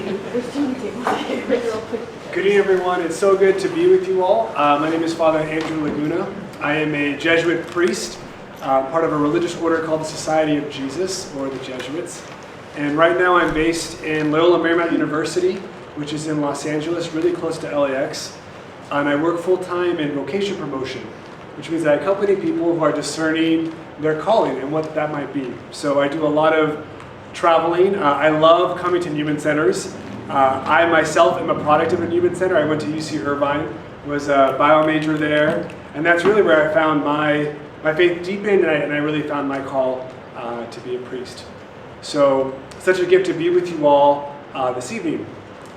Good evening, everyone. It's so good to be with you all. My name is Father Andrew Laguna. I am a Jesuit priest, part of a religious order called the Society of Jesus, or the Jesuits. And right now I'm based in Loyola Marymount University, which is in Los Angeles, really close to LAX. And I work full-time in vocation promotion, which means I accompany people who are discerning their calling and what that might be. So I do a lot of traveling. I love coming to Newman centers. I myself am a product of a Newman center. I went to UC Irvine, was a bio major there, and that's really where I found my faith deepened, and I really found my call to be a priest. So, such a gift to be with you all this evening.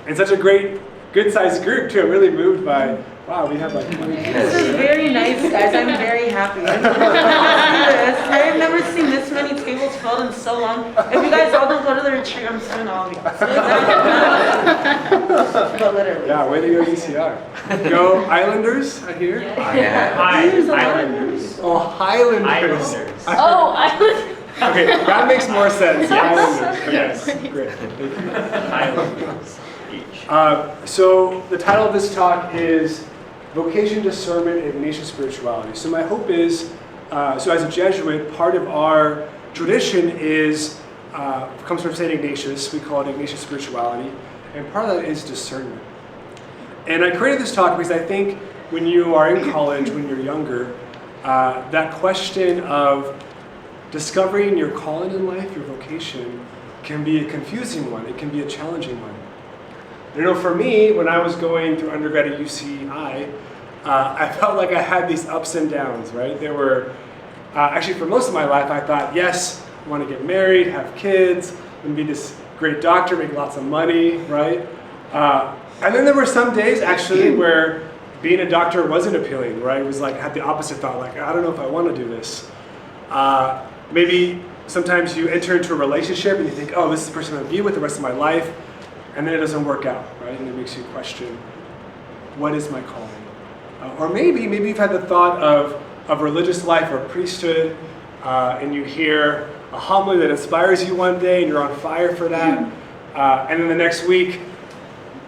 And such a great, good-sized group, too. I'm really moved by, wow, we have like 20 people. This is very nice, guys. I'm very happy. I've never seen this many tables filled in so long. If you guys all don't go to the retreat, I'm sending all of you. But literally. Yeah, way to go UCR. Go Islanders, I hear. Yeah. Islanders. Oh, Highlanders. Islanders. Oh, Islanders. Okay, that makes more sense. Islanders. Okay, Yes. great. Islanders. So the title of this talk is Vocation, Discernment, and Ignatian Spirituality. So my hope is, so as a Jesuit, part of our tradition is comes from St. Ignatius. We call it Ignatian Spirituality, and part of that is discernment. And I created this talk because I think when you are in college, when you're younger, that question of discovering your calling in life, your vocation, can be a confusing one. It can be a challenging one. You know, for me, when I was going through undergrad at UCI, I felt like I had these ups and downs, right? There were, actually for most of my life, I thought, yes, I want to get married, have kids, and be this great doctor, make lots of money, right? And then there were some days, actually, where being a doctor wasn't appealing, right? It was like, I had the opposite thought, like, I don't know if I want to do this. Maybe sometimes you enter into a relationship and you think, oh, this is the person I'm going to be with the rest of my life. And then it doesn't work out, right? And it makes you question, what is my calling? Or maybe you've had the thought of religious life or priesthood, and you hear a homily that inspires you one day, and you're on fire for that. And then the next week,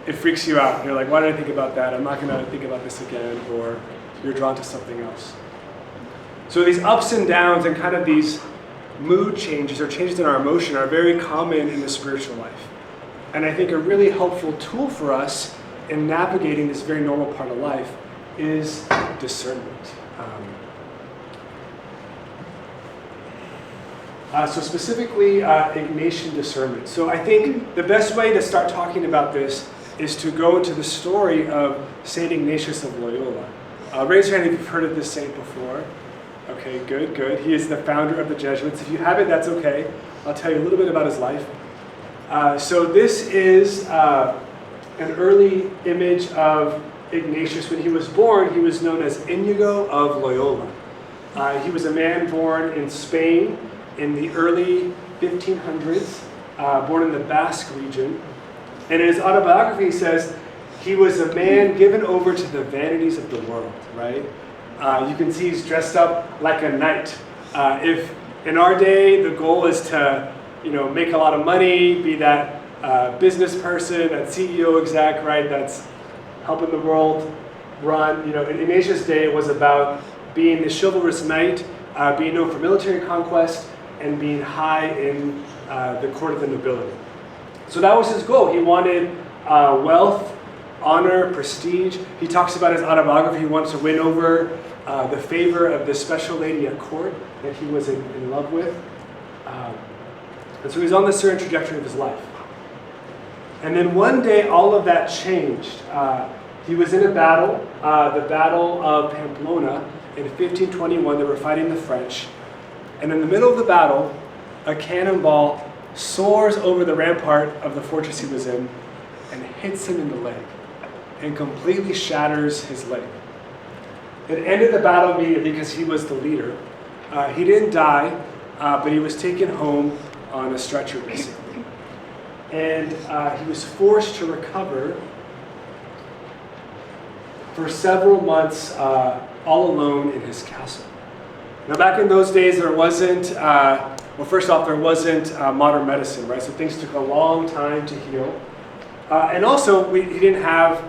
it freaks you out. You're like, why did I think about that? I'm not going to think about this again. Or you're drawn to something else. So these ups and downs and kind of these mood changes or changes in our emotion are very common in the spiritual life. And I think a really helpful tool for us in navigating this very normal part of life is discernment. So specifically, Ignatian discernment. So I think the best way to start talking about this is to go into the story of St. Ignatius of Loyola. Raise your hand if you've heard of this saint before. Okay, good. He is the founder of the Jesuits. If you haven't, that's okay. I'll tell you a little bit about his life. So this is an early image of Ignatius. When he was born, he was known as Inigo of Loyola. He was a man born in Spain in the early 1500s, born in the Basque region. And in his autobiography, he says he was a man given over to the vanities of the world, right? You can see he's dressed up like a knight. If in our day, the goal is to make a lot of money, be that business person, that CEO exec, right? That's helping the world run. In Ignatius' day, it was about being the chivalrous knight, being known for military conquest, and being high in the court of the nobility. So that was his goal. He wanted wealth, honor, prestige. He talks about his autobiography. He wanted to win over the favor of this special lady at court that he was in love with. And so he's on this certain trajectory of his life. And then one day, all of that changed. He was in a battle, the Battle of Pamplona in 1521. They were fighting the French. And in the middle of the battle, a cannonball soars over the rampart of the fortress he was in and hits him in the leg and completely shatters his leg. It ended the battle immediately because he was the leader. He didn't die, but he was taken home on a stretcher, basically. And he was forced to recover for several months all alone in his castle. Now back in those days there wasn't, well first off there wasn't modern medicine, right? So things took a long time to heal. And also, he didn't have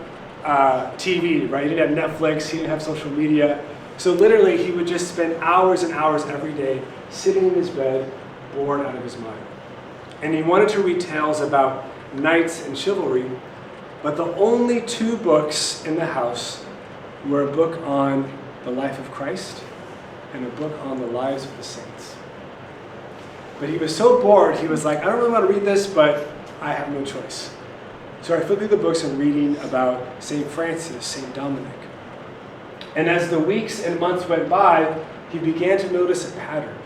TV, right? He didn't have Netflix, he didn't have social media. So literally, he would just spend hours and hours every day sitting in his bed, bored out of his mind. And he wanted to read tales about knights and chivalry, but the only 2 books in the house were a book on the life of Christ and a book on the lives of the saints. But he was so bored, he was like, I don't really want to read this, but I have no choice. So I flipped through the books and reading about St. Francis, St. Dominic. And as the weeks and months went by, he began to notice a pattern.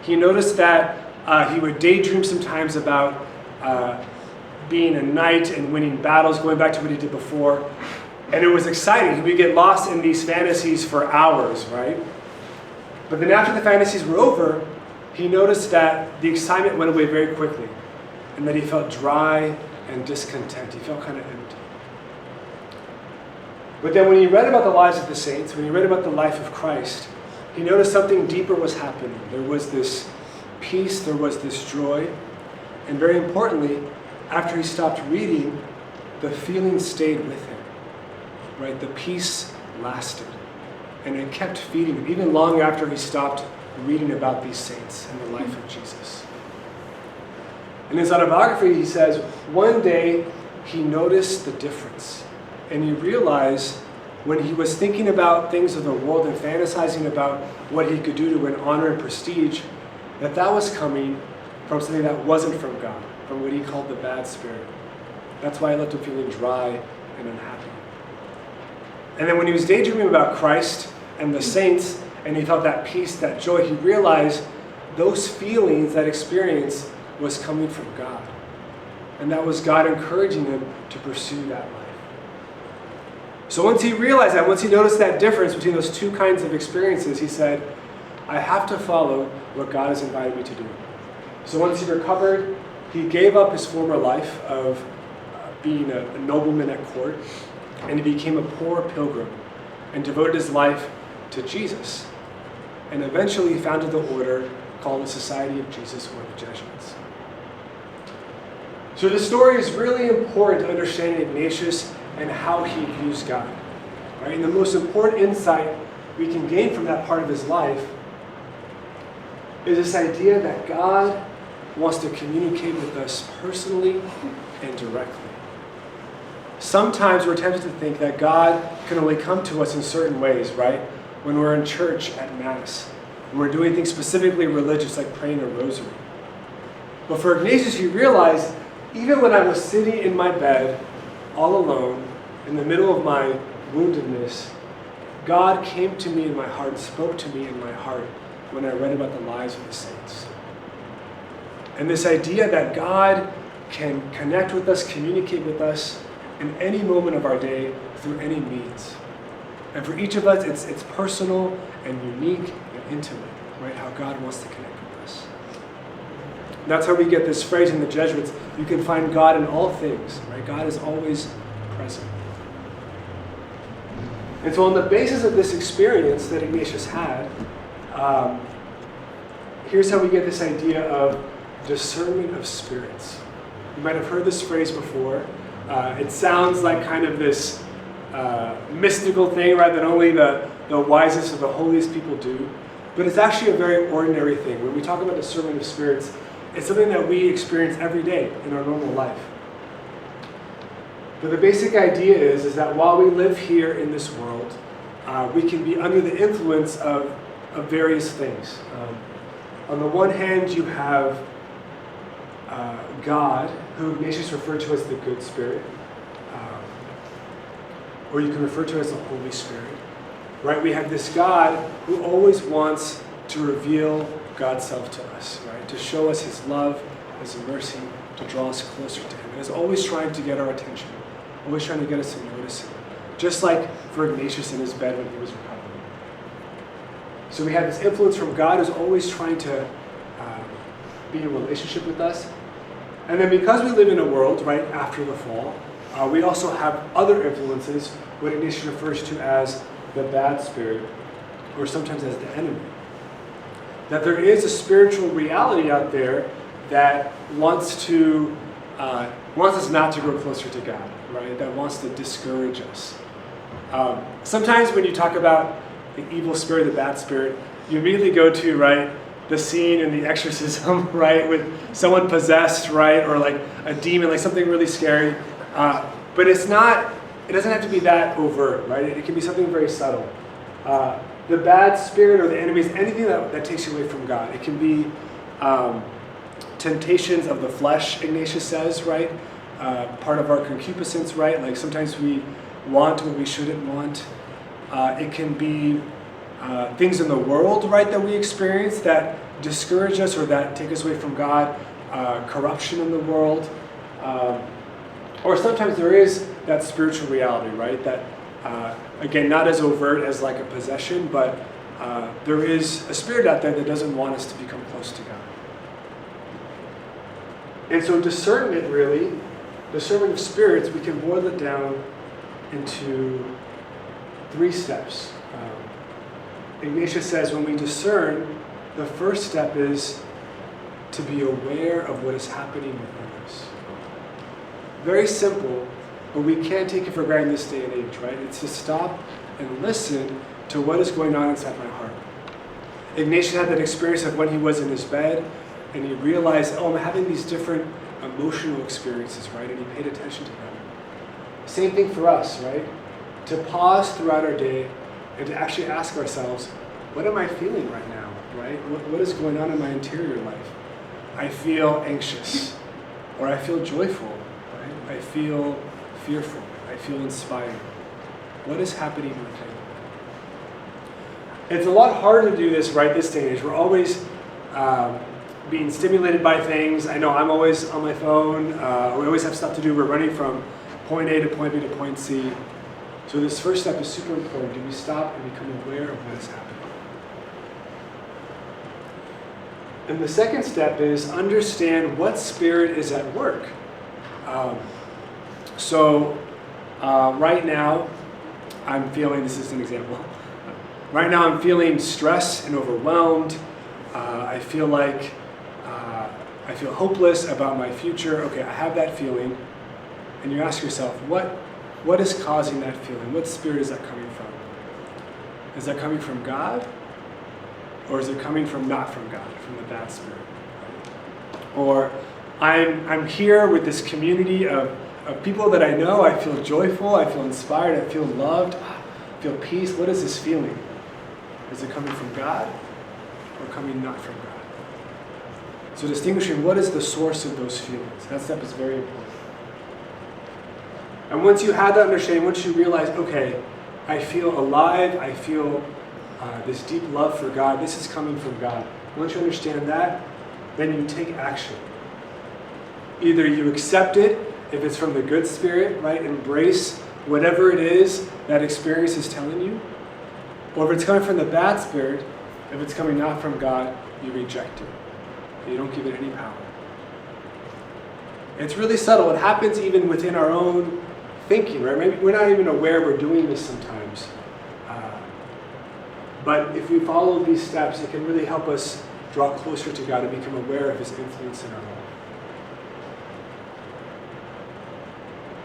He noticed that he would daydream sometimes about being a knight and winning battles, going back to what he did before. And it was exciting. He would get lost in these fantasies for hours, right? But then after the fantasies were over, he noticed that the excitement went away very quickly and that he felt dry and discontent. He felt kind of empty. But then when he read about the lives of the saints, when he read about the life of Christ, he noticed something deeper was happening. There was this peace, there was this joy, and very importantly, after he stopped reading, the feeling stayed with him, right? The peace lasted, and it kept feeding him, even long after he stopped reading about these saints and the life of Jesus. In his autobiography, he says, one day he noticed the difference, and he realized when he was thinking about things of the world and fantasizing about what he could do to win honor and prestige, that was coming from something that wasn't from God, from what he called the bad spirit. That's why he left him feeling dry and unhappy. And then when he was daydreaming about Christ and the saints, and he felt that peace, that joy, he realized those feelings, that experience, was coming from God. And that was God encouraging him to pursue that life. So once he realized that, once he noticed that difference between those 2 kinds of experiences, he said, I have to follow what God has invited me to do. So once he recovered, he gave up his former life of being a nobleman at court, and he became a poor pilgrim and devoted his life to Jesus. And eventually he founded the order called the Society of Jesus, or the Jesuits. So this story is really important to understanding Ignatius and how he views God. Right? And the most important insight we can gain from that part of his life is this idea that God wants to communicate with us personally and directly. Sometimes we're tempted to think that God can only come to us in certain ways, right? When we're in church at Mass, when we're doing things specifically religious like praying a rosary. But for Ignatius, he realized even when I was sitting in my bed, all alone, in the middle of my woundedness, God came to me in my heart and spoke to me in my heart when I read about the lives of the saints. And this idea that God can connect with us, communicate with us in any moment of our day through any means. And for each of us, it's personal and unique and intimate, right? How God wants to connect with us. And that's how we get this phrase in the Jesuits, you can find God in all things, right? God is always present. And so on the basis of this experience that Ignatius had, here's how we get this idea of discernment of spirits. You might have heard this phrase before. It sounds like kind of this mystical thing, right, that only the wisest or the holiest people do. But it's actually a very ordinary thing. When we talk about discernment of spirits, it's something that we experience every day in our normal life. But the basic idea is that while we live here in this world, we can be under the influence of various things. On the one hand, you have God, who Ignatius referred to as the good spirit, or you can refer to as the Holy Spirit. Right? We have this God who always wants to reveal God's self to us, right? To show us his love, his mercy, to draw us closer to him. And is always trying to get our attention, always trying to get us to notice him. Just like for Ignatius in his bed when he was recovering. So we have this influence from God who's always trying to be in a relationship with us. And then because we live in a world, right, after the fall, we also have other influences, what Ignatius refers to as the bad spirit, or sometimes as the enemy. That there is a spiritual reality out there that wants to wants us not to grow closer to God, right? That wants to discourage us. Sometimes when you talk about the evil spirit, the bad spirit, you immediately go to, right, the scene in The Exorcism, right, with someone possessed, right, or like a demon, like something really scary. But it's not, it doesn't have to be that overt, right? It can be something very subtle. The bad spirit or the enemy is anything that takes you away from God. It can be temptations of the flesh, Ignatius says, right? Part of our concupiscence, right? Like sometimes we want what we shouldn't want. It can be things in the world, right, that we experience that discourage us or that take us away from God. Corruption in the world. Or sometimes there is that spiritual reality, right? That, again, not as overt as like a possession, but there is a spirit out there that doesn't want us to become close to God. And so discernment of spirits, we can boil it down into 3 steps. Ignatius says when we discern, the first step is to be aware of what is happening within us. Very simple, but we can't take it for granted in this day and age, right? It's to stop and listen to what is going on inside my heart. Ignatius had that experience of when he was in his bed and he realized, oh, I'm having these different emotional experiences, right? And he paid attention to them. Same thing for us, right? To pause throughout our day and to actually ask ourselves, what am I feeling right now, right? What is going on in my interior life? I feel anxious, or I feel joyful, right? I feel fearful, I feel inspired. What is happening within? It's a lot harder to do this right this day and age. We're always being stimulated by things. I know I'm always on my phone. We always have stuff to do. We're running from point A to point B to point C. So this first step is super important. Do we stop and become aware of what is happening? And the second step is understand what spirit is at work. Right now, I'm feeling, this is an example. Right now I'm feeling stressed and overwhelmed. I feel like I feel hopeless about my future. Okay, I have that feeling. And you ask yourself, what is causing that feeling? What spirit is that coming from? Is that coming from God? Or is it coming from not from God, from the bad spirit? Or I'm here with this community of people that I know. I feel joyful, I feel inspired, I feel loved, I feel peace. What is this feeling? Is it coming from God or coming not from God? So distinguishing what is the source of those feelings. That step is very important. And once you have that understanding, once you realize, okay, I feel alive, I feel this deep love for God, this is coming from God. Once you understand that, then you take action. Either you accept it, if it's from the good spirit, right? Embrace whatever it is that experience is telling you. Or if it's coming from the bad spirit, if it's coming not from God, you reject it. You don't give it any power. It's really subtle. It happens even within our own thinking, right? Maybe we're not even aware we're doing this sometimes. But if we follow these steps, it can really help us draw closer to God and become aware of His influence in our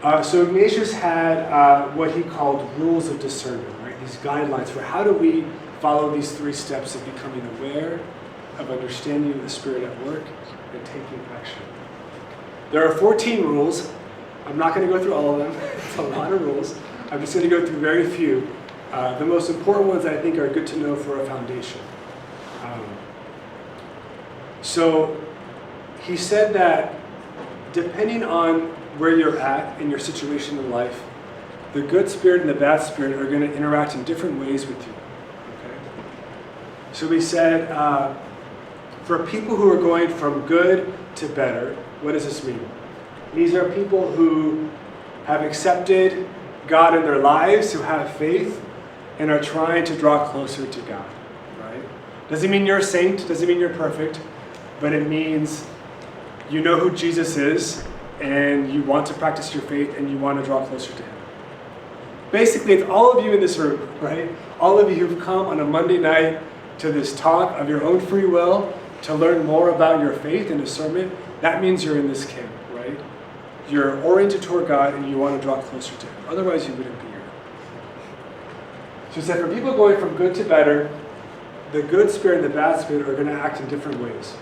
life. So Ignatius had what he called rules of discernment, right? These guidelines for how do we follow these 3 steps of becoming aware, of understanding the Spirit at work, and taking action. There are 14 rules. I'm not going to go through all of them. It's a lot of rules. I'm just going to go through very few. The most important ones I think are good to know for a foundation. So he said that depending on where you're at in your situation in life, the good spirit and the bad spirit are going to interact in different ways with you. Okay? So we said, for people who are going from good to better, what does this mean? These are people who have accepted God in their lives, who have faith, and are trying to draw closer to God. Right? Doesn't mean you're a saint, doesn't mean you're perfect, but it means you know who Jesus is, and you want to practice your faith, and you want to draw closer to Him. Basically, it's all of you in this room, right? All of you who've come on a Monday night to this talk of your own free will to learn more about your faith and discernment. That means you're in this camp, right? you're oriented toward God and you want to draw closer to Him. Otherwise, you wouldn't be here. So he said, for people going from good to better, the good spirit and the bad spirit are going to act in different ways.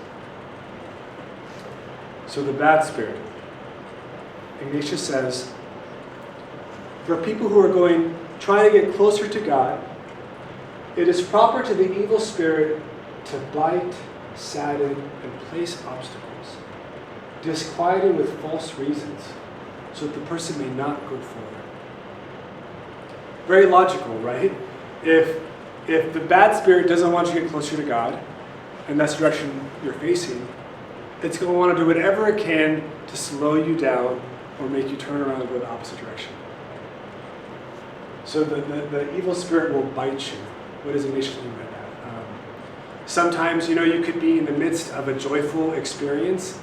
So the bad spirit, Ignatius says, for people who are trying to get closer to God, it is proper to the evil spirit to bite, sadden, and place obstacles, disquieting with false reasons, so that the person may not go forward. Very logical, right? If the bad spirit doesn't want you to get closer to God, and that's the direction you're facing, it's going to want to do whatever it can to slow you down or make you turn around and go the opposite direction. So the evil spirit will bite you. What does Ignatius mean by that? Sometimes, you could be in the midst of a joyful experience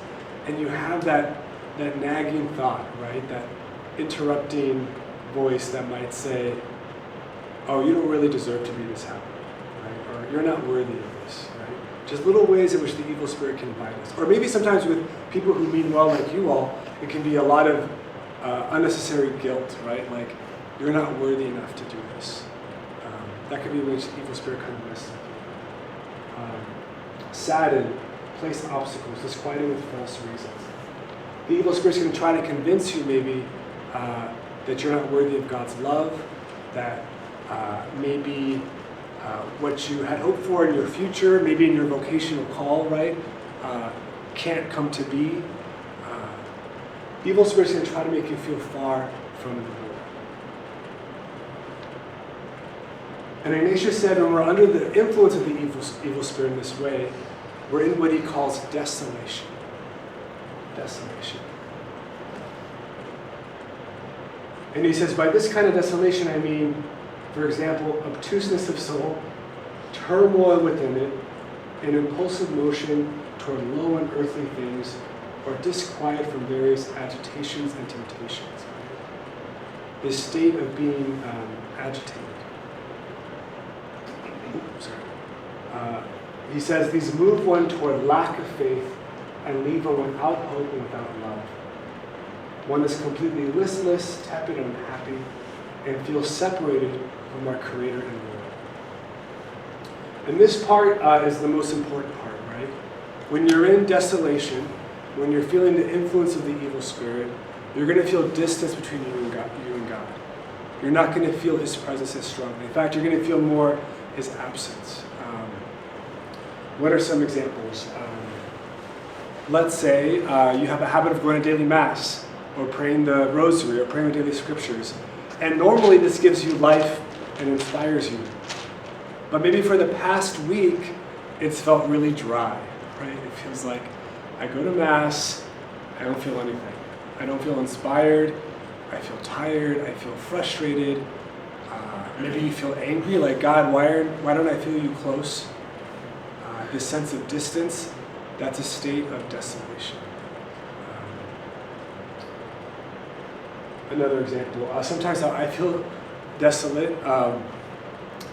and you have that nagging thought, right? That interrupting voice that might say, oh, you don't really deserve to be this happy, right? Or you're not worthy of this, right? Just little ways in which the evil spirit can bite us. Or maybe sometimes with people who mean well like you all, it can be a lot of unnecessary guilt, right? Like, you're not worthy enough to do this. That could be in which the evil spirit kind of messes up. Sadden, place obstacles, disquieting with false reasons. The evil spirit's going to try to convince you maybe that you're not worthy of God's love, that maybe what you had hoped for in your future, maybe in your vocational call, right, can't come to be. The evil spirit's going to try to make you feel far from the Lord. And Ignatius said when we're under the influence of the evil spirit in this way, we're in what he calls desolation. Desolation. And he says, by this kind of desolation, I mean, for example, obtuseness of soul, turmoil within it, an impulsive motion toward low and earthly things, or disquiet from various agitations and temptations. This state of being agitated. He says, these move one toward lack of faith and leave one without hope and without love. One is completely listless, tepid, and unhappy, and feels separated from our Creator and Lord. And this part is the most important part, right? When you're in desolation, when you're feeling the influence of the evil spirit, you're going to feel distance between you and God. You're not going to feel His presence as strongly. In fact, you're going to feel more His absence. What are some examples? Let's say you have a habit of going to daily mass, or praying the rosary, or praying the daily scriptures. And normally this gives you life and inspires you. But maybe for the past week, it's felt really dry, right? It feels like I go to mass, I don't feel anything. I don't feel inspired, I feel tired, I feel frustrated. Maybe you feel angry, like, God, why don't I feel you close? This sense of distance, that's a state of desolation. Another example, sometimes I feel desolate.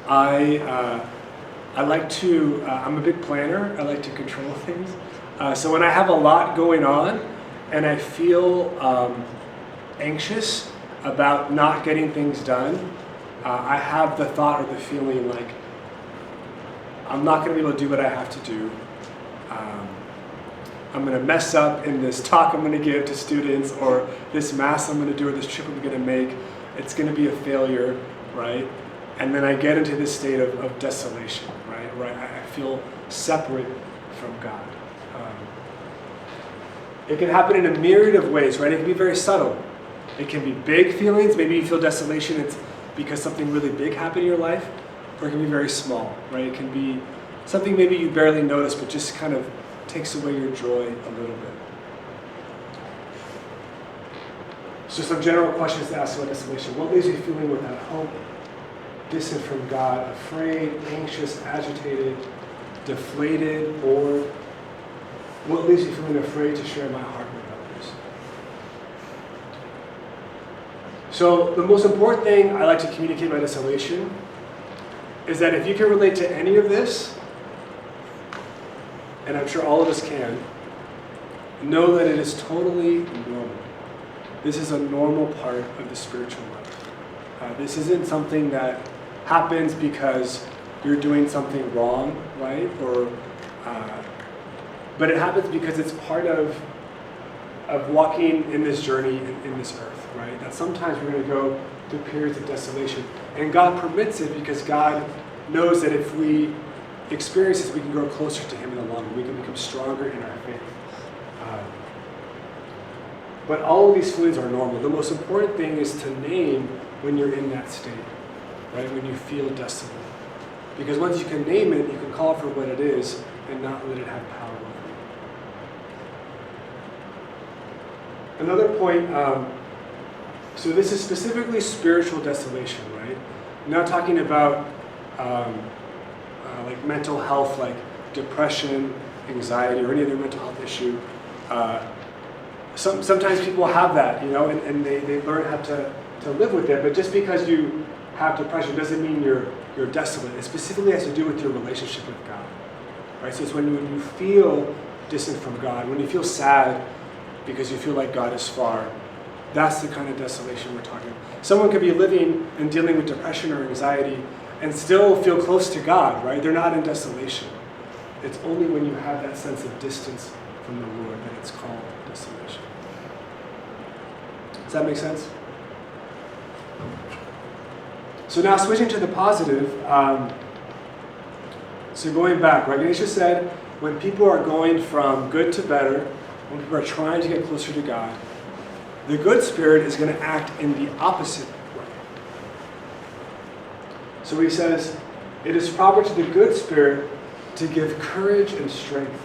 I like to, I'm a big planner, I like to control things. So when I have a lot going on and I feel anxious about not getting things done, I have the thought or the feeling like, I'm not going to be able to do what I have to do. I'm going to mess up in this talk I'm going to give to students, or this mass I'm going to do, or this trip I'm going to make. It's going to be a failure, right? And then I get into this state of desolation, right? Where I feel separate from God. It can happen in a myriad of ways, right? It can be very subtle. It can be big feelings. Maybe you feel desolation, it's because something really big happened in your life. Or it can be very small, right? It can be something maybe you barely notice, but just kind of takes away your joy a little bit. So some general questions to ask about desolation. What leaves you feeling without hope, distant from God, afraid, anxious, agitated, deflated, bored? What leaves you feeling afraid to share my heart with others? So the most important thing I like to communicate about desolation is that if you can relate to any of this, and I'm sure all of us can, know that it is totally normal. This is a normal part of the spiritual life. This isn't something that happens because you're doing something wrong, right? But it happens because it's part of walking in this journey in this earth, right? That sometimes we're going to go through periods of desolation. And God permits it because God knows that if we experience this, we can grow closer to Him in the long run. We can become stronger in our faith. But all of these feelings are normal. The most important thing is to name when you're in that state, right? When you feel desolate. Because once you can name it, you can call it for what it is and not let it have power over you. Another point, so this is specifically spiritual desolation, right? I'm not talking about like mental health, like depression, anxiety, or any other mental health issue. Sometimes people have that, and they learn how to live with it. But just because you have depression doesn't mean you're desolate. It specifically has to do with your relationship with God, right? So it's when you feel distant from God, when you feel sad because you feel like God is far. That's the kind of desolation we're talking about. Someone could be living and dealing with depression or anxiety and still feel close to God, right? They're not in desolation. It's only when you have that sense of distance from the Lord that it's called desolation. Does that make sense? So now switching to the positive, so going back, right? Ganesha said when people are going from good to better, when people are trying to get closer to God, the good spirit is going to act in the opposite way. So he says, it is proper to the good spirit to give courage and strength,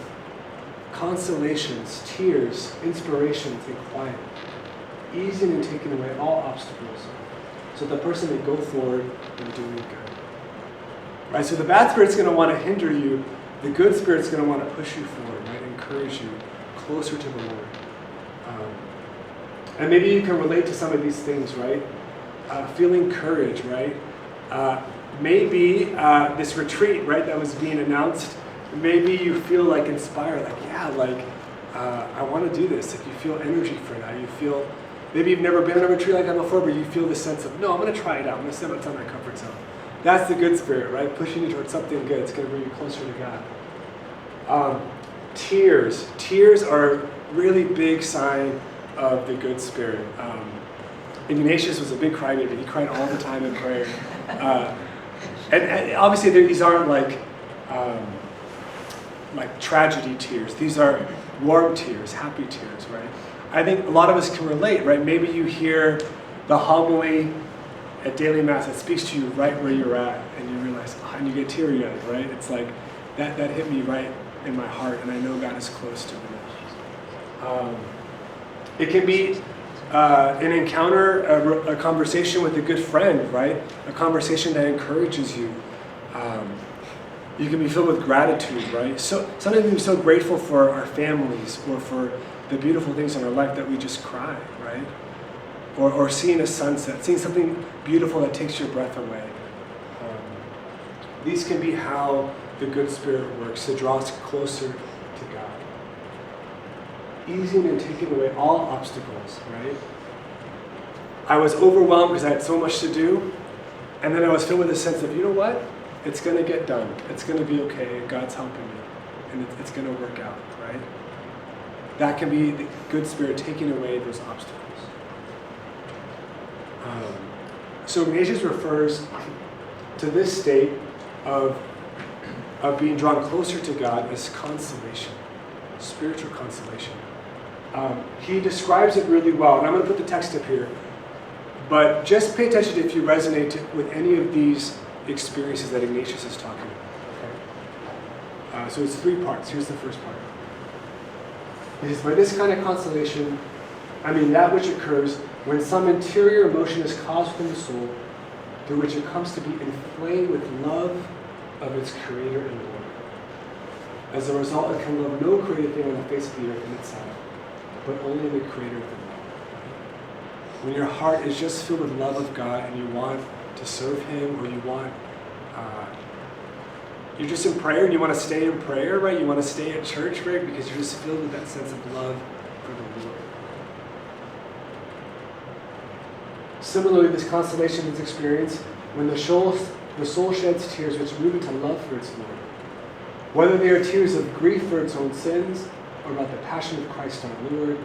consolations, tears, inspirations, and quiet, easing and taking away all obstacles, so the person may go forward in doing good. Right? So the bad spirit's going to want to hinder you. The good spirit's going to want to push you forward, right? Encourage you closer to the Lord. And maybe you can relate to some of these things, right? Feeling courage, right? Maybe this retreat, right, that was being announced, maybe you feel like inspired, like, yeah, like, I want to do this. Like you feel energy for that. You feel, maybe you've never been on a retreat like that before, but you feel the sense of, no, I'm going to try it out. I'm going to step outside my comfort zone. That's the good spirit, right? Pushing you towards something good. It's going to bring you closer to God. Tears. Tears are a really big sign of the good spirit. Ignatius was a big crybaby. He cried all the time in prayer. And obviously these aren't like tragedy tears. These are warm tears, happy tears, right? I think a lot of us can relate, right? Maybe you hear the homily at daily mass that speaks to you right where you're at, and you realize, and you get teary-eyed, right? It's like, that hit me right in my heart, and I know God is close to me. It can be an encounter, a conversation with a good friend, right? A conversation that encourages you. You can be filled with gratitude, right? So sometimes we're so grateful for our families or for the beautiful things in our life that we just cry, right? Or seeing a sunset, seeing something beautiful that takes your breath away. These can be how the good spirit works to draw us closer to God. Easing and taking away all obstacles, right? I was overwhelmed because I had so much to do, and then I was filled with a sense of, you know what? It's going to get done. It's going to be okay. God's helping me, and it's going to work out, right? That can be the good spirit taking away those obstacles. So Ignatius refers to this state of being drawn closer to God as consolation, spiritual consolation. He describes it really well, and I'm going to put the text up here. But just pay attention if you resonate with any of these experiences that Ignatius is talking about. Okay? So it's 3 parts. Here's the first part. He says, by this kind of consolation, I mean that which occurs when some interior emotion is caused within the soul, through which it comes to be inflamed with love of its Creator and Lord. As a result, it can love no created thing on the face of the earth in itself, but only the Creator of the world. When your heart is just filled with love of God and you want to serve Him, or you want, you're just in prayer and you want to stay in prayer, right? You want to stay at church, right? Because you're just filled with that sense of love for the Lord. Similarly, this consolation is experienced when the soul sheds tears which move into love for its Lord. Whether they are tears of grief for its own sins, or about the passion of Christ our Lord,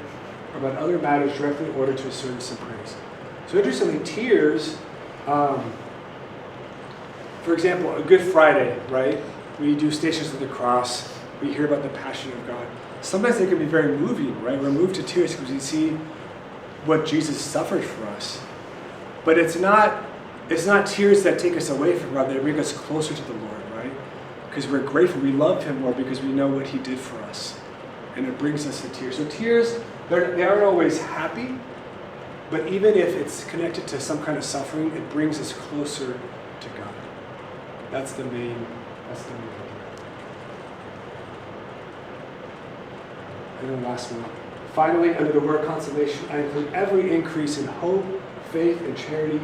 or about other matters directly ordered to a service and praise. So interestingly, tears, for example, a Good Friday, right? We do Stations of the Cross, we hear about the passion of God. Sometimes they can be very moving, right? We're moved to tears because we see what Jesus suffered for us. But it's not tears that take us away from God, they bring us closer to the Lord, right? Because we're grateful, we love Him more because we know what He did for us. And it brings us to tears. So tears, they aren't always happy, but even if it's connected to some kind of suffering, it brings us closer to God. That's the main idea. And then the last one. Finally, under the word consolation, I include every increase in hope, faith, and charity,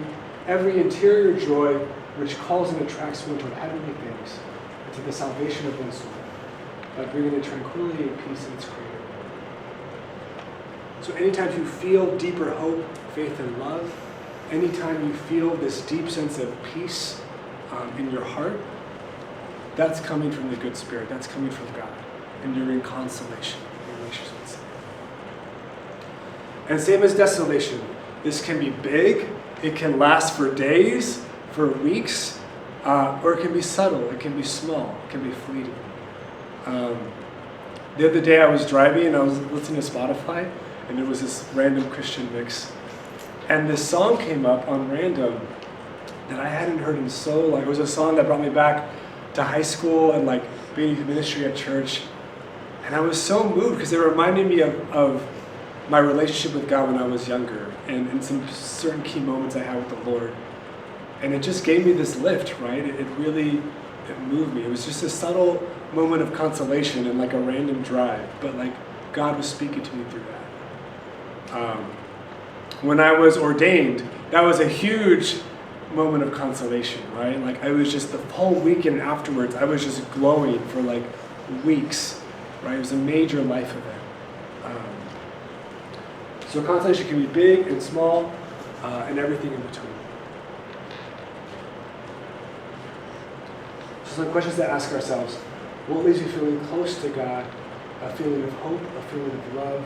every interior joy which calls and attracts one toward heavenly things, and to the salvation of one's soul, by bringing the tranquility and peace in its creator. So anytime you feel deeper hope, faith, and love, anytime you feel this deep sense of peace in your heart, that's coming from the good Spirit, that's coming from God, and you're in consolation. And same as desolation, this can be big, it can last for days, for weeks, or it can be subtle, it can be small, it can be fleeting. The other day I was driving and I was listening to Spotify, and there was this random Christian mix. And this song came up on random that I hadn't heard in so long. It was a song that brought me back to high school and like being in ministry at church. And I was so moved because it reminded me of my relationship with God when I was younger and some certain key moments I had with the Lord. And it just gave me this lift, right? It moved me. It was just a subtle moment of consolation and like a random drive, but like God was speaking to me through that. When I was ordained, that was a huge moment of consolation, right? Like I was just the whole weekend afterwards, I was just glowing for like weeks, right? It was a major life event. So consolation can be big and small, and everything in between. So some questions to ask ourselves. What leaves you feeling close to God? A feeling of hope, a feeling of love?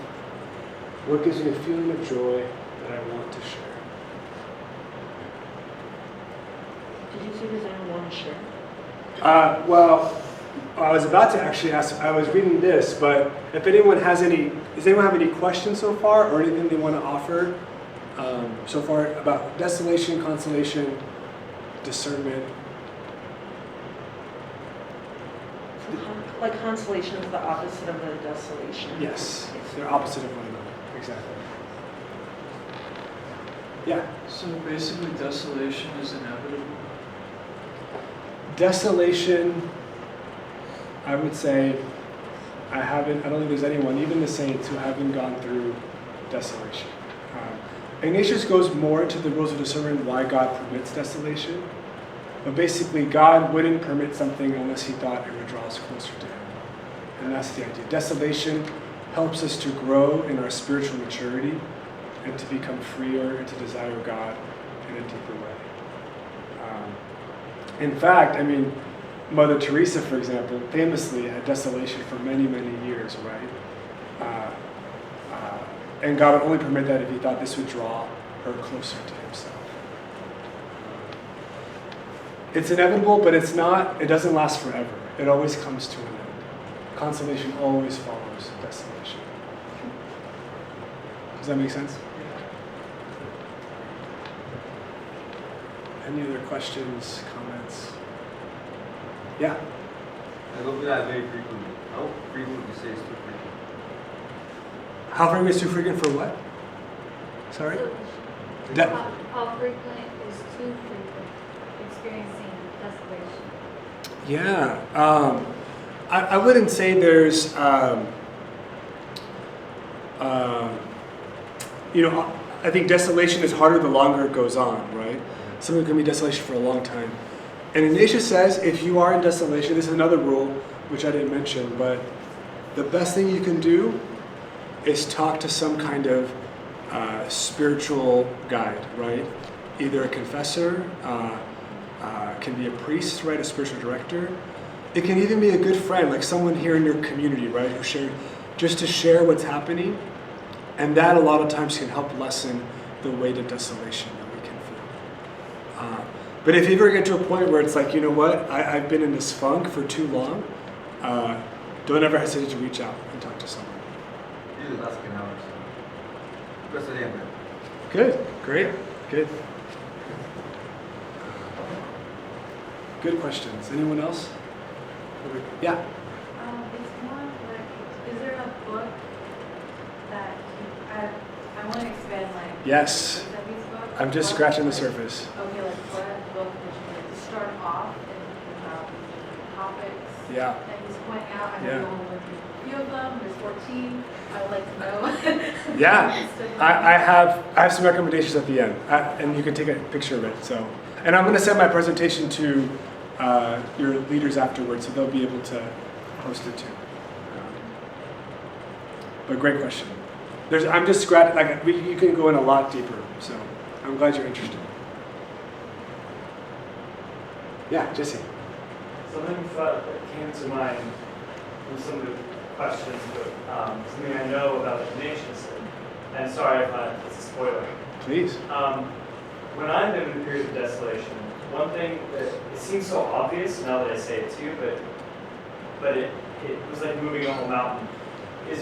What gives me a feeling of joy that I want to share? Did you say there's anyone want to share? Well, I was about to actually ask, I was reading this, but if anyone has does anyone have any questions so far or anything they want to offer so far about desolation, consolation, discernment? Like consolation is the opposite of the desolation. Yes, they're opposite of one another, exactly. Yeah? So basically desolation is inevitable? Desolation, I would say, I don't think there's anyone, even the saints, who haven't gone through desolation. Ignatius goes more into the rules of discernment, why God permits desolation. But basically, God wouldn't permit something unless He thought it would draw us closer to Him. And that's the idea. Desolation helps us to grow in our spiritual maturity and to become freer and to desire God in a deeper way. In fact, Mother Teresa, for example, famously had desolation for many, many years, right? And God would only permit that if He thought this would draw her closer to Himself. It's inevitable, but it doesn't last forever. It always comes to an end. Consolation always follows desolation. Does that make sense? Any other questions, comments? Yeah? I don't do that very frequently. How frequent would you say is too frequent? How frequent is too frequent for what? Sorry? How frequent is too frequent experiencing desolation? Yeah. I wouldn't say there's, I think desolation is harder the longer it goes on, right? Something can be desolation for a long time. And Ignatius says if you are in desolation, this is another rule, which I didn't mention, but the best thing you can do is talk to some kind of spiritual guide, right? Either a confessor, can be a priest, right? A spiritual director. It can even be a good friend, like someone here in your community, right? Who shared, just to share what's happening. And that a lot of times can help lessen the weight of desolation that we can feel. But if you ever get to a point where it's like, you know what, I've been in this funk for too long, don't ever hesitate to reach out and talk to someone. Jesus, that's que nada. Presidente. Good, great, good. Good questions. Anyone else? Yeah. It's more like, is there a book that I want to expand like? Yes. Giuseppe's book? I'm just scratching the surface. Okay, like what book would you like to start off and thinking about the topics Yeah. that he's pointing out? I know Yeah. you only went through a few of them. There's 14. I would like to know. Yeah. I have some recommendations at the end, and you can take a picture of it. So, and I'm going to send my presentation to your leaders afterwards, so they'll be able to post it too. But great question. I'm just scratching. Like you can go in a lot deeper. So I'm glad you're interested. Yeah, Jesse. Something that came to mind from some of the questions, but something I know about Ignatius, and sorry if it's a spoiler. Please. When I'm in a period of desolation, one thing that it seems so obvious now that I say it to you, but it was like moving a whole mountain, is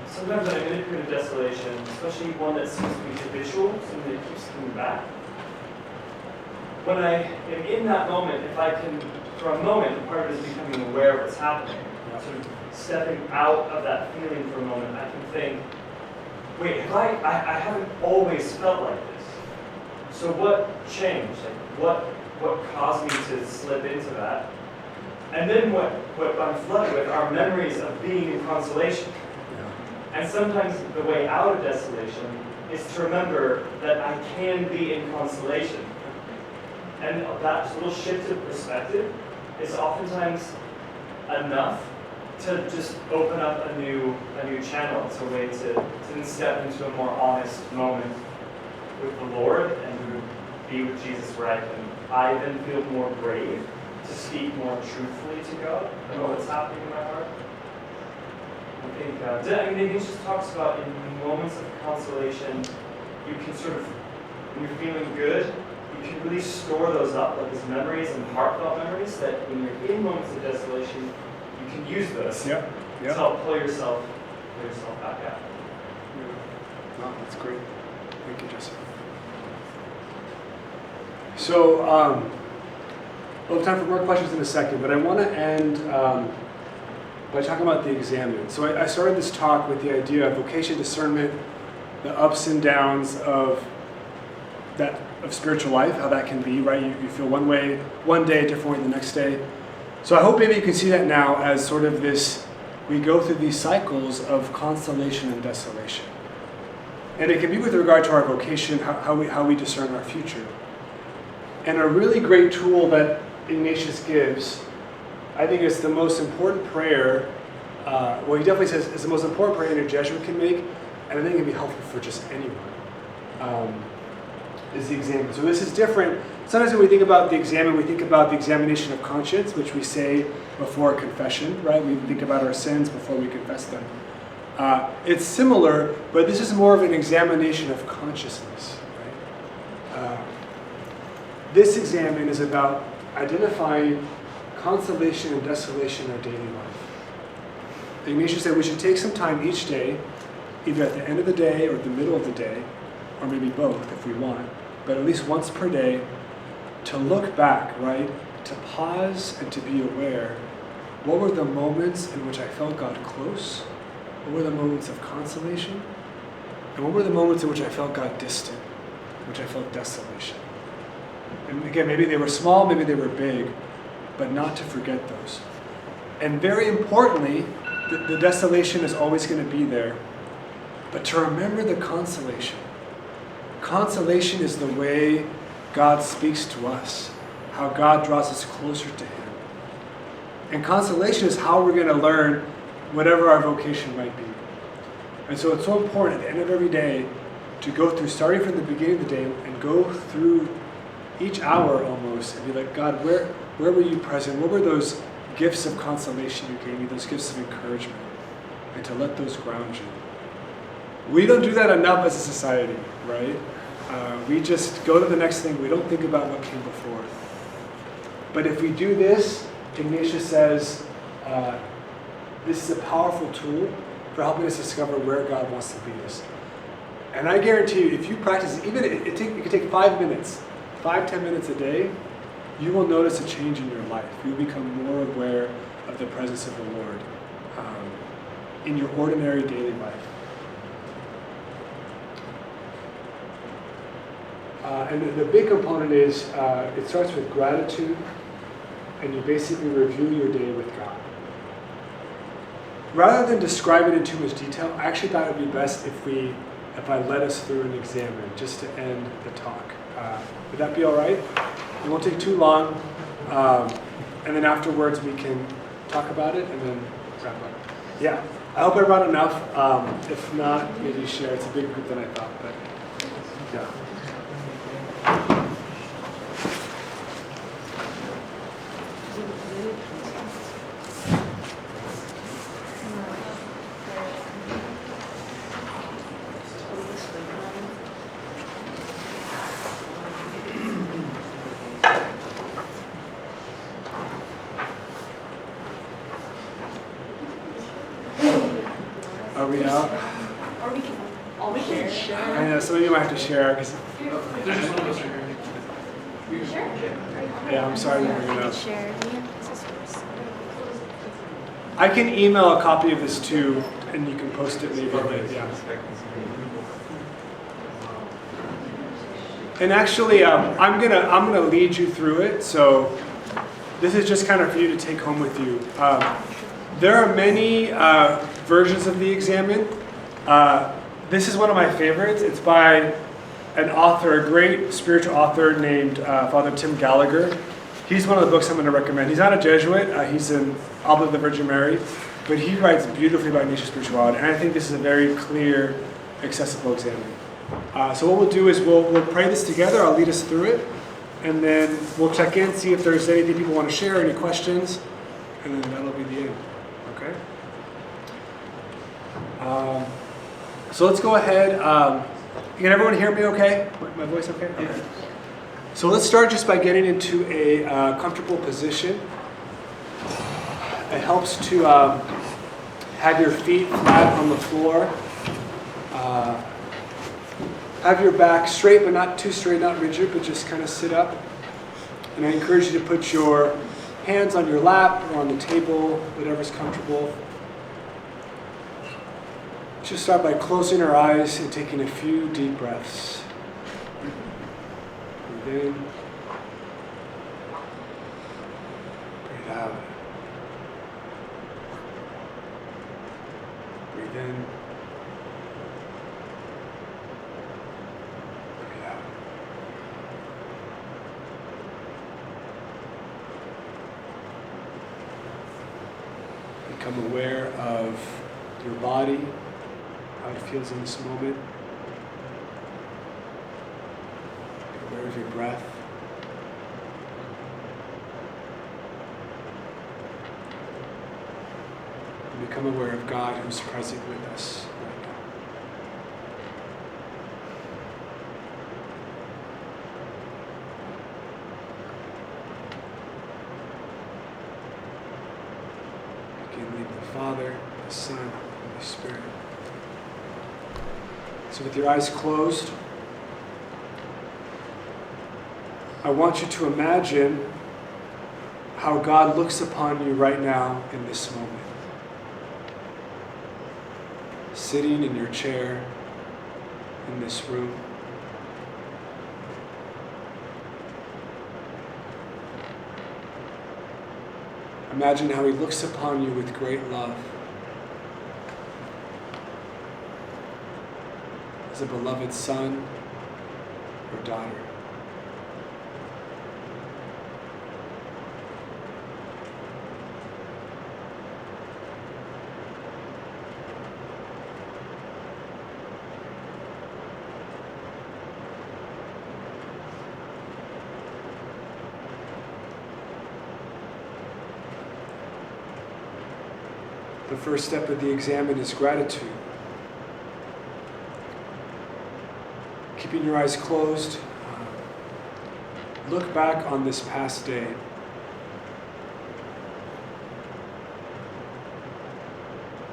sometimes when I'm in a period of desolation, especially one that seems to be habitual, something that keeps coming back, when I am in that moment, if I can, for a moment, part of it is becoming aware of what's happening, sort of stepping out of that feeling for a moment, I can think, wait, I haven't always felt like this. So what changed? Like what caused me to slip into that? And then what I'm flooded with are memories of being in consolation. And sometimes the way out of desolation is to remember that I can be in consolation. And that little shift of perspective is oftentimes enough to just open up a new channel. It's a way to then step into a more honest moment with the Lord and be with Jesus, where I then feel more brave to speak more truthfully to God about what's happening in my heart. I think Ignatius talks about in moments of consolation, you can sort of, when you're feeling good, you can really store those up, like as memories and heartfelt memories, that when you're in moments of desolation, you can use those to help pull yourself back out. No, that's great. Thank you, Jesse. So, we'll have time for more questions in a second, but I want to end by talking about the examine. So I started this talk with the idea of vocation, discernment, the ups and downs of spiritual life, how that can be, right? You feel one way one day, different way the next day. So I hope maybe you can see that now as sort of this, we go through these cycles of consolation and desolation. And it can be with regard to our vocation, how we discern our future. And a really great tool that Ignatius gives, I think it's the most important prayer, he definitely says it's the most important prayer a Jesuit can make, and I think it can be helpful for just anyone, is the examen. So this is different. Sometimes when we think about the examen, we think about the examination of conscience, which we say before confession, right? We think about our sins before we confess them. It's similar, but this is more of an examination of consciousness, right? This examen is about identifying consolation and desolation in our daily life. Ignatius said we should take some time each day, either at the end of the day or the middle of the day, or maybe both if we want, but at least once per day, to look back, right? To pause and to be aware. What were the moments in which I felt God close? What were the moments of consolation? And what were the moments in which I felt God distant, in which I felt desolation? And again, maybe they were small, maybe they were big, but not to forget those. And very importantly, the desolation is always going to be there, but to remember the consolation. Consolation is the way God speaks to us, how God draws us closer to Him. And consolation is how we're going to learn whatever our vocation might be. And so it's so important at the end of every day to go through, starting from the beginning of the day, and go through each hour almost, and be like, God, where were you present? What were those gifts of consolation you gave me, those gifts of encouragement? And to let those ground you. We don't do that enough as a society, right? We just go to the next thing. We don't think about what came before. But if we do this, Ignatius says, this is a powerful tool for helping us discover where God wants to lead us. And I guarantee you, if you practice, even it could take 5 minutes, 5-10 minutes a day, you will notice a change in your life. You'll become more aware of the presence of the Lord in your ordinary daily life. And the big component is, it starts with gratitude, and you basically review your day with God. Rather than describe it in too much detail, I actually thought it would be best if I led us through an examine, just to end the talk. Would that be all right? It won't take too long, and then afterwards we can talk about it and then wrap up. Yeah, I hope I brought enough. If not, maybe share. It's a bigger group than I thought, but yeah. Are we out? Or we can all share. I know, some of you might have to share, because There's just one of us right here. yeah, I'm sorry to bring it up. Share. I can email a copy of this too, and you can post it maybe. But yeah. And actually, I'm gonna lead you through it. So this is just kind of for you to take home with you. There are many versions of the Examen. This is one of my favorites. It's by an author, a great spiritual author named Father Tim Gallagher. He's one of the books I'm going to recommend. He's not a Jesuit. He's an Oblates of the Virgin Mary. But he writes beautifully about Ignatius spirituality. And I think this is a very clear, accessible Examen. So what we'll do is we'll pray this together. I'll lead us through it. And then we'll check in, see if there's anything people want to share, any questions. And then that'll be the end. Okay? So let's go ahead. Can everyone hear me okay? My voice okay? Okay. So let's start just by getting into a comfortable position. It helps to have your feet flat on the floor. Have your back straight, but not too straight, not rigid, but just kind of sit up. And I encourage you to put your hands on your lap or on the table, whatever's comfortable. Just start by closing our eyes and taking a few deep breaths. Breathe in. Breathe out. Breathe in. Breathe out. Become aware of your body, how it feels in this moment. Be aware of your breath. And become aware of God who's present with us right now. Begin with the Father, the Son, and the Spirit. So with your eyes closed, I want you to imagine how God looks upon you right now in this moment. Sitting in your chair in this room. Imagine how He looks upon you with great love. As a beloved son or daughter. The first step of the examen is gratitude. Keeping your eyes closed, look back on this past day.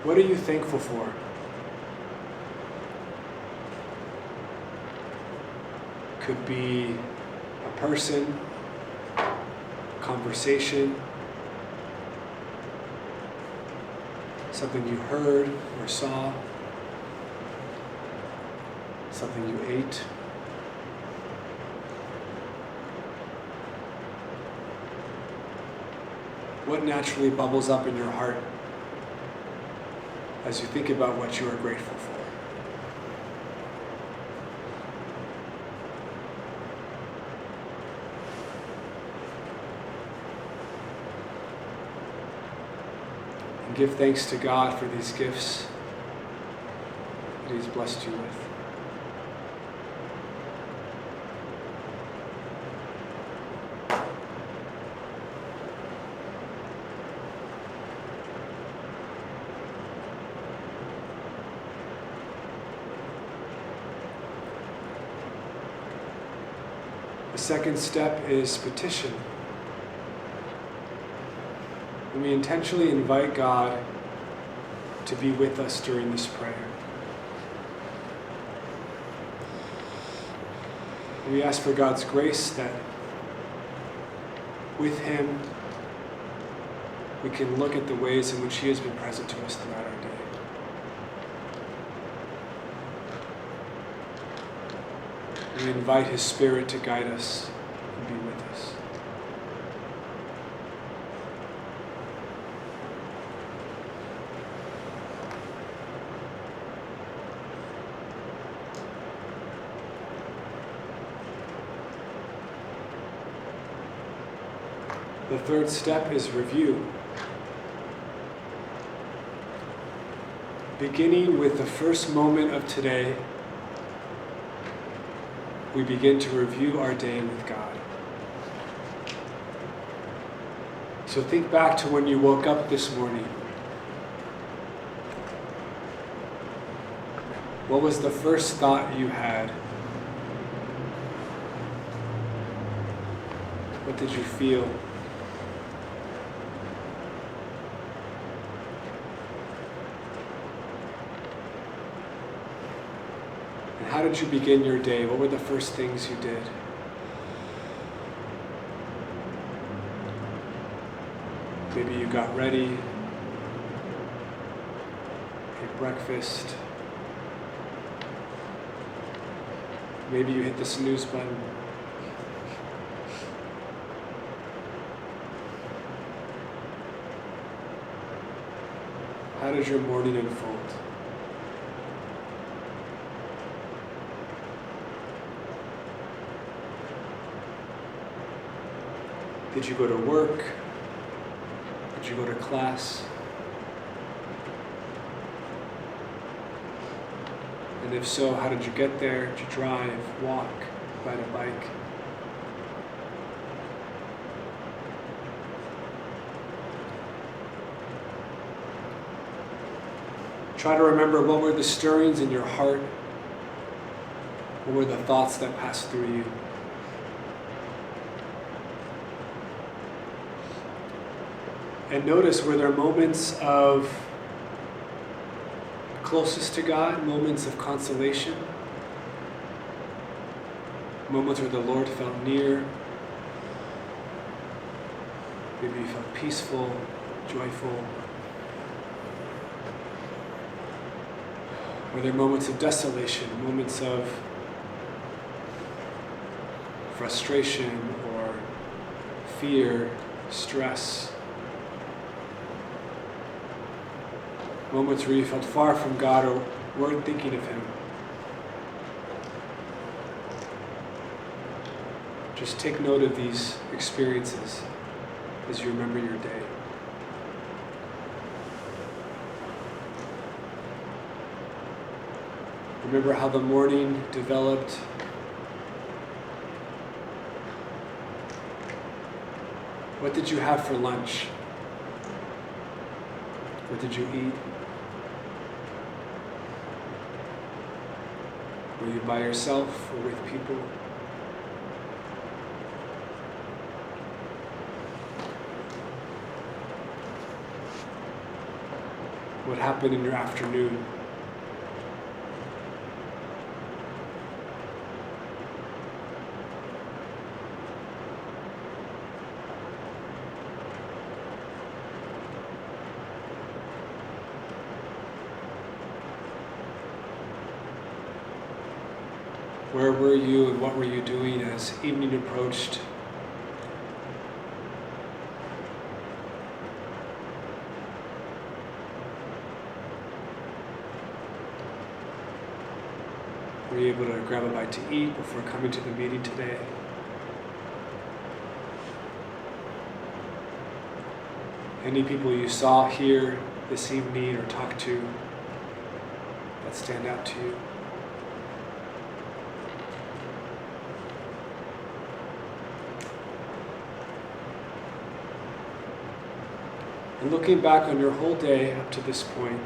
What are you thankful for? Could be a person, conversation, something you heard or saw, something you ate. What naturally bubbles up in your heart as you think about what you are grateful for? And give thanks to God for these gifts that He's blessed you with. The second step is petition. And we intentionally invite God to be with us during this prayer. We ask for God's grace that with Him we can look at the ways in which He has been present to us throughout our day. We invite His Spirit to guide us and be with us. The third step is review. Beginning with the first moment of today, we begin to review our day with God. So think back to when you woke up this morning. What was the first thought you had? What did you feel? And how did you begin your day? What were the first things you did? Maybe you got ready, ate breakfast. Maybe you hit the snooze button. How did your morning unfold? Did you go to work? Did you go to class? And if so, how did you get there? Did you drive, walk, ride a bike? Try to remember, what were the stirrings in your heart? What were the thoughts that passed through you? And notice, were there moments of closest to God, moments of consolation, moments where the Lord felt near, maybe you felt peaceful, joyful? Were there moments of desolation, moments of frustration or fear, stress? Moments where you felt far from God or weren't thinking of Him? Just take note of these experiences as you remember your day. Remember how the morning developed. What did you have for lunch? What did you eat? Were you by yourself or with people? What happened in your afternoon? Where were you and what were you doing as evening approached? Were you able to grab a bite to eat before coming to the meeting today? Any people you saw here this evening or talked to that stand out to you? And looking back on your whole day up to this point,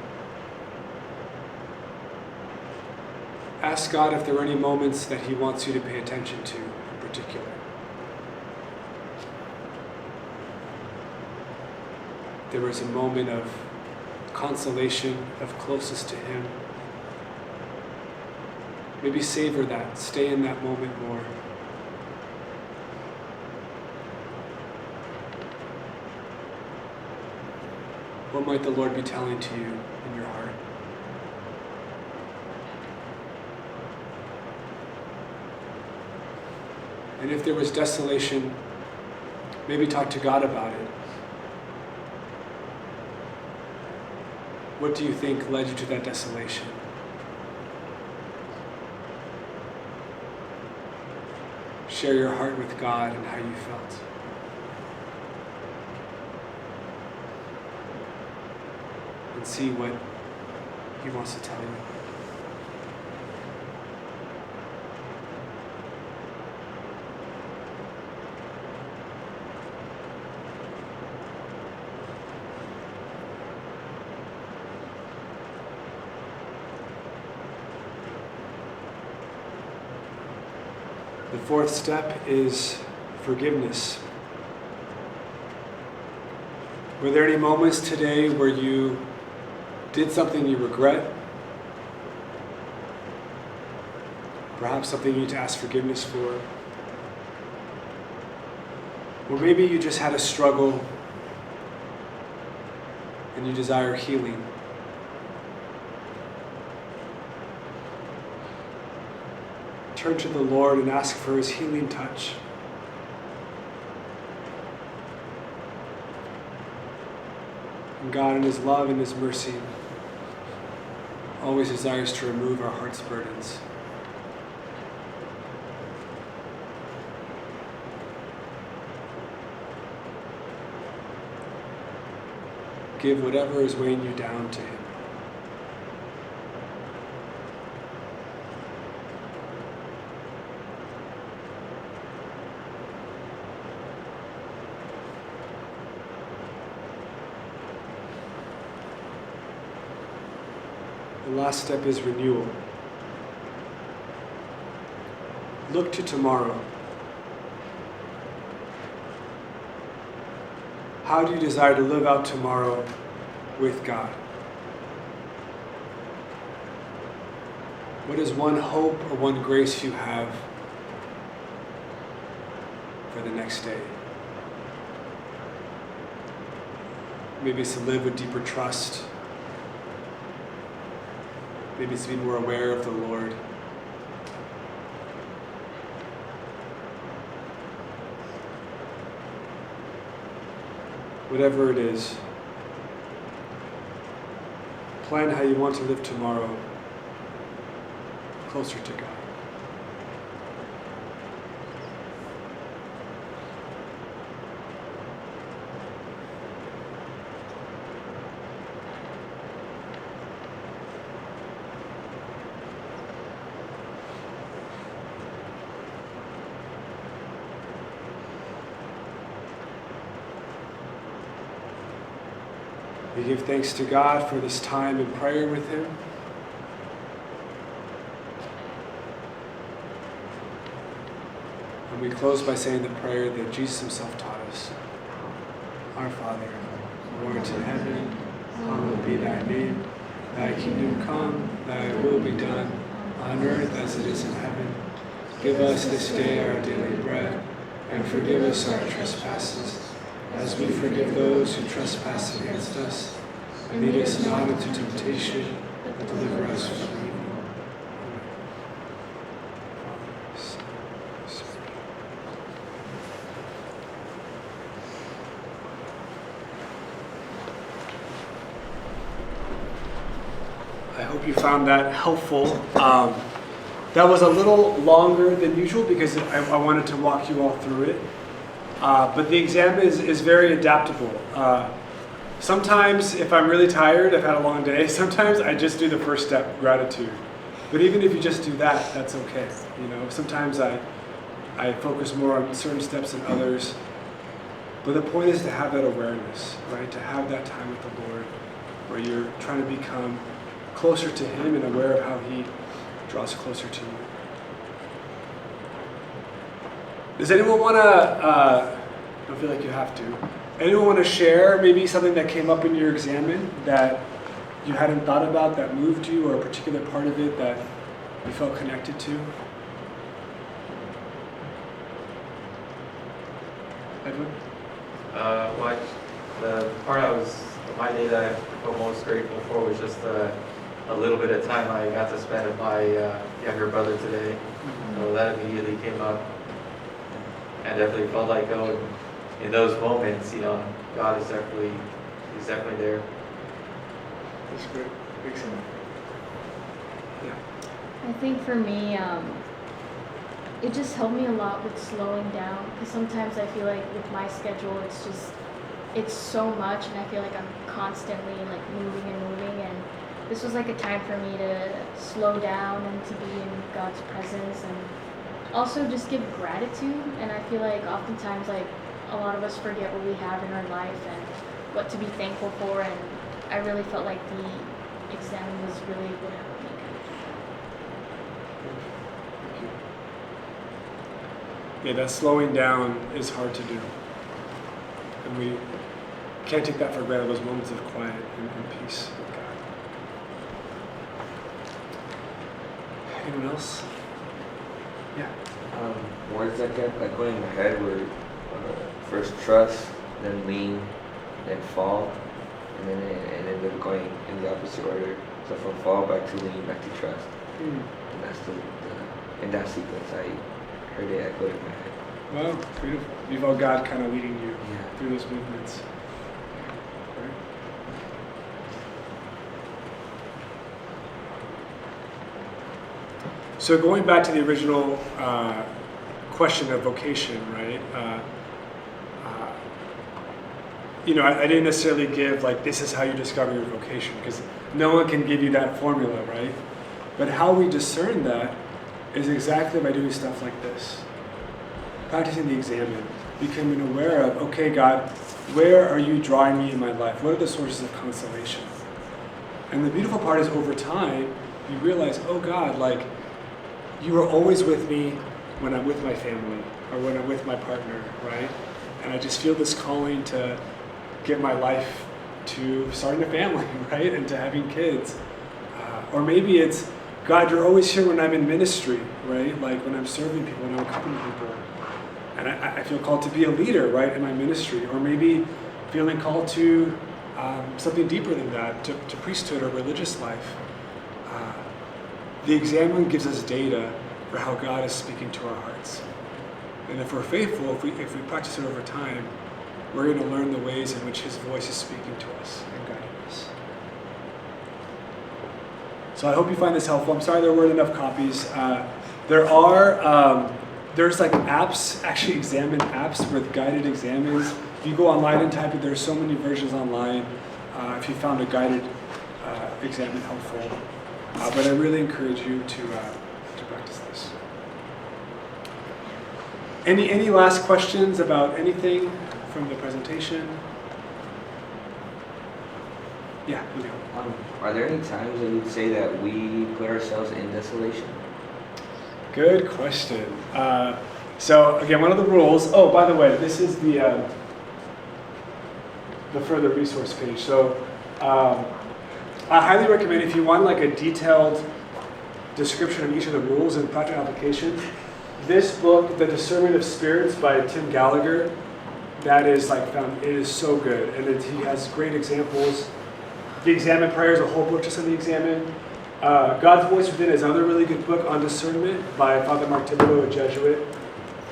ask God if there are any moments that He wants you to pay attention to in particular. There was a moment of consolation, of closest to Him. Maybe savor that, stay in that moment more. What might the Lord be telling to you in your heart? And if there was desolation, maybe talk to God about it. What do you think led you to that desolation? Share your heart with God and how you felt. And see what He wants to tell you. The fourth step is forgiveness. Were there any moments today where you did something you regret? Perhaps something you need to ask forgiveness for. Or maybe you just had a struggle and you desire healing. Turn to the Lord and ask for His healing touch. And God, in His love and His mercy, always desires to remove our heart's burdens. Give whatever is weighing you down to Him. The last step is renewal. Look to tomorrow. How do you desire to live out tomorrow with God? What is one hope or one grace you have for the next day? Maybe it's to live with deeper trust. Maybe it's to be more aware of the Lord. Whatever it is, plan how you want to live tomorrow closer to God. We give thanks to God for this time in prayer with Him. And we close by saying the prayer that Jesus Himself taught us. Our Father, who art in heaven, hallowed be thy name. Thy kingdom come, thy will be done, on earth as it is in heaven. Give us this day our daily bread, and forgive us our trespasses, as we forgive those who trespass against us. And lead us not into temptation, but deliver us from evil. I hope you found that helpful. That was a little longer than usual because I wanted to walk you all through it. But the exam is very adaptable. Sometimes if I'm really tired, I've had a long day, sometimes I just do the first step, gratitude. But even if you just do that, that's okay. You know, sometimes I focus more on certain steps than others. But the point is to have that awareness, right? To have that time with the Lord where you're trying to become closer to Him and aware of how He draws closer to you. Does anyone want to, don't feel like you have to, anyone want to share maybe something that came up in your examen that you hadn't thought about that moved you, or a particular part of it that you felt connected to? Edwin? Well, the part my day that I felt most grateful for was just a little bit of time I got to spend with my younger brother today. So that immediately came up. And definitely felt like, in those moments, God is He's definitely there. That's great. Excellent. Yeah. I think for me, it just helped me a lot with slowing down, because sometimes I feel like with my schedule, it's so much, and I feel like I'm constantly like moving, and this was like a time for me to slow down and to be in God's presence, and also just give gratitude. And I feel like oftentimes like a lot of us forget what we have in our life and what to be thankful for, and I really felt like the exam was really able to help me kind of do that. Yeah, that slowing down is hard to do. And we can't take that for granted, those moments of quiet and peace with God. Anyone else? Yeah. Words that kept like going in my head were first trust, then lean, then fall, and then it ended up going in the opposite order. So from fall back to lean, back to trust. And that's in that sequence I heard it echoed in my head. Wow, beautiful. You felt God kind of leading you Yeah. through those movements. Right. So going back to the original question of vocation, right? I didn't necessarily give like this is how you discover your vocation, because no one can give you that formula, right? But how we discern that is exactly by doing stuff like this. Practicing the examen, becoming aware of, okay, God, where are you drawing me in my life? What are the sources of consolation? And the beautiful part is over time, you realize, oh God, like you are always with me when I'm with my family or when I'm with my partner, right? And I just feel this calling to give my life to starting a family, right? And to having kids. Or maybe it's, God, you're always here when I'm in ministry, right? Like when I'm serving people, when I'm accompanying people. And I feel called to be a leader, right, in my ministry. Or maybe feeling called to something deeper than that, to priesthood or religious life. The examen gives us data for how God is speaking to our hearts. And if we're faithful, if we practice it over time, we're going to learn the ways in which His voice is speaking to us and guiding us. So I hope you find this helpful. I'm sorry there weren't enough copies. There's like apps, actually examine apps with guided examines. If you go online and type it, there's so many versions online. If you found a guided examen helpful. But I really encourage you to practice this. Any last questions about anything from the presentation? Yeah, Julio. Are there any times that you'd say that we put ourselves in desolation? Good question. So again, one of the rules. Oh, by the way, this is the further resource page. So I highly recommend if you want like a detailed description of each of the rules and practical applications. This book, The Discernment of Spirits by Tim Gallagher, that is like found. It is so good, and he has great examples. The Examine Prayer is a whole book just on the Examine. God's Voice Within is another really good book on discernment by Father Mark Thibodeau, a Jesuit.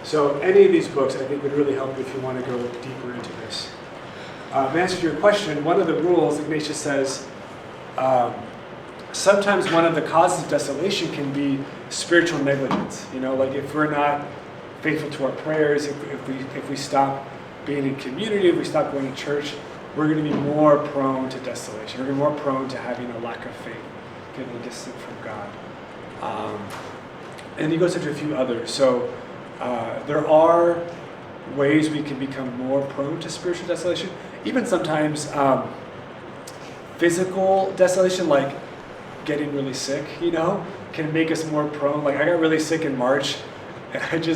So any of these books I think would really help if you want to go deeper into this. To answer your question, one of the rules, Ignatius says, sometimes one of the causes of desolation can be spiritual negligence. You know, like if we're not faithful to our prayers, if we stop being in community, if we stop going to church, we're going to be more prone to desolation. We're going to be more prone to having a lack of faith, getting distant from God. And he goes into a few others. So there are ways we can become more prone to spiritual desolation. Even sometimes physical desolation, like getting really sick, you know, can make us more prone. Like I got really sick in March, and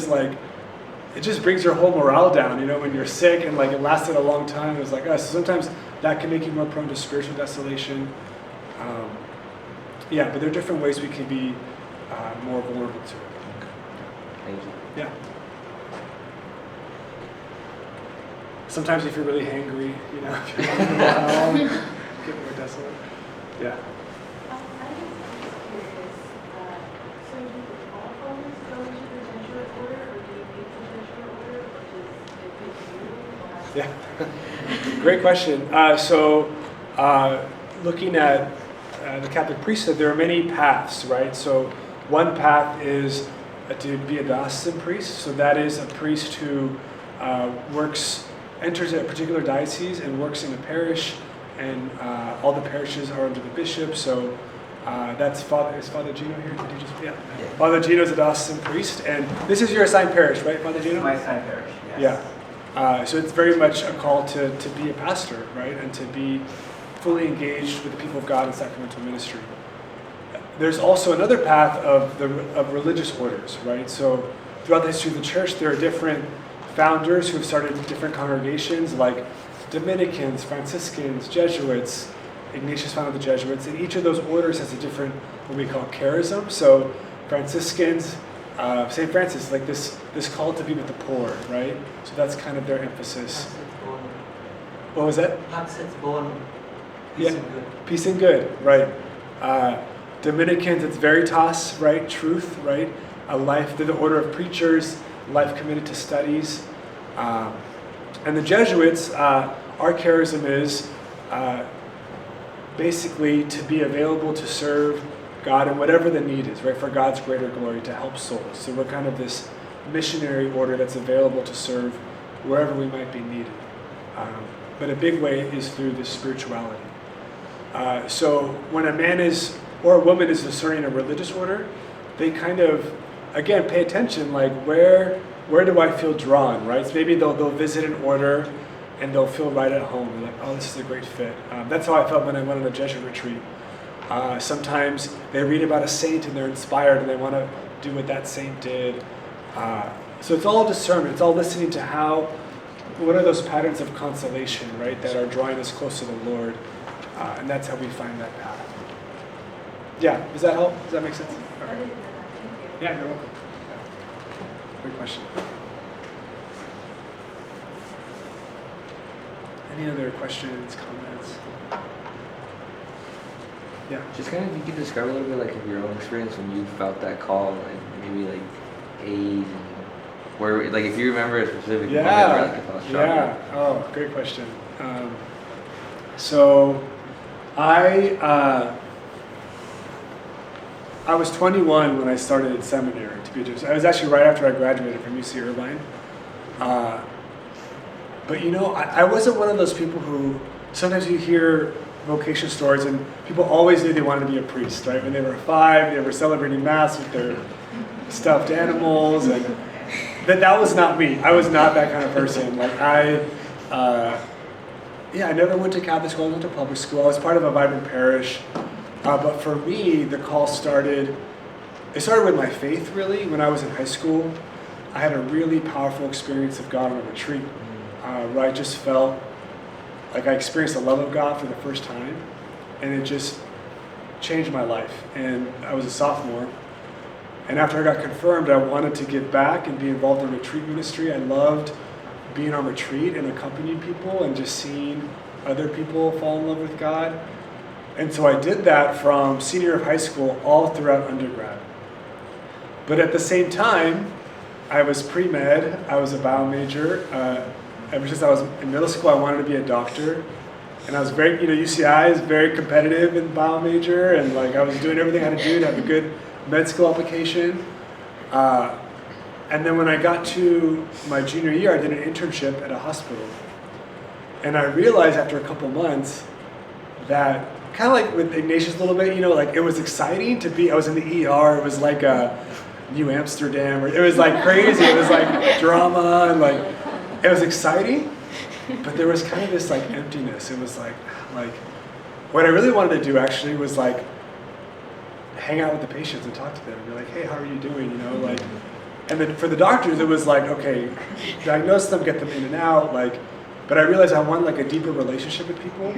it just brings your whole morale down, you know, when you're sick and like it lasted a long time. It was like, so sometimes that can make you more prone to spiritual desolation. Yeah, but there are different ways we can be more vulnerable to it. Thank you. Yeah. Sometimes if you're really hangry, you know, if you're get more desolate. Yeah. I was curious, so do all followers go into the Jesuit order, or do you meet the Jesuit order, or does it pick you? Yeah. Great question. Looking at the Catholic priesthood, there are many paths, right? So one path is to be a diocesan priest. So that is a priest who enters a particular diocese and works in a parish, and all the parishes are under the bishop. So that's Father Gino here? Did you just, yeah. Father Gino is a diocesan priest, and this is your assigned parish, right, Father Gino? My assigned parish, yes. Yeah. So it's very much a call to be a pastor, right, and to be fully engaged with the people of God in sacramental ministry. There's also another path of religious orders, right? So throughout the history of the church, there are different founders who have started different congregations, like Dominicans, Franciscans, Jesuits. Ignatius founded the Jesuits, and each of those orders has a different, what we call charism. So Franciscans, St. Francis, like this call to be with the poor, right? So that's kind of their emphasis. What was that? Peace and good. Peace and good, right. Dominicans, it's veritas, right? Truth, right? A life, they're the order of preachers, life committed to studies. And the Jesuits, our charism is basically to be available to serve God in whatever the need is, right? For God's greater glory, to help souls. So we're kind of this missionary order that's available to serve wherever we might be needed. But a big way is through this spirituality. So when a man or a woman is discerning a religious order, they kind of, again, pay attention, like where do I feel drawn, right? So maybe they'll visit an order and they'll feel right at home. They're like, oh, this is a great fit. That's how I felt when I went on a Jesuit retreat. Sometimes they read about a saint and they're inspired and they want to do what that saint did. So it's all discernment. It's all listening to what are those patterns of consolation, right, that are drawing us close to the Lord. And that's how we find that path. Yeah, does that help? Does that make sense? Okay. Yeah, you're welcome. Yeah. Great question. Any other questions, comments? Yeah. Just kind of, if you could describe a little bit like of your own experience when you felt that call, like maybe like age, and where, like if you remember a specific moment where like it felt strong. Yeah. Oh, great question. So I was 21 when I started seminary to be a Jesuit. I was actually right after I graduated from UC Irvine. But you know, I wasn't one of those people who, sometimes you hear vocation stories and people always knew they wanted to be a priest, right? When they were 5, they were celebrating Mass with their stuffed animals, and that was not me. I was not that kind of person. Like Yeah, I never went to Catholic school. I went to public school. I was part of a vibrant parish. But for me, the call started, it started with my faith, really. When I was in high school, I had a really powerful experience of God on a retreat, where I just felt like I experienced the love of God for the first time, and it just changed my life. And I was a sophomore, and after I got confirmed, I wanted to give back and be involved in retreat ministry. I loved being on retreat and accompanying people and just seeing other people fall in love with God. And so I did that from senior year of high school all throughout undergrad. But at the same time, I was pre-med, I was a bio major. Ever since I was in middle school, I wanted to be a doctor. And I was very, UCI is very competitive in bio major, and like I was doing everything I had to do to have a good med school application. And then when I got to my junior year, I did an internship at a hospital. And I realized after a couple months that, kind of like with Ignatius a little bit, like it was exciting to be, I was in the ER, it was like a New Amsterdam, or it was like crazy, it was like drama, and like, it was exciting, but there was kind of this like emptiness. It was like what I really wanted to do actually was like hang out with the patients and talk to them and be like, hey, how are you doing, like, and then for the doctors, it was like, okay, diagnose them, get them in and out, like, but I realized I wanted like a deeper relationship with people.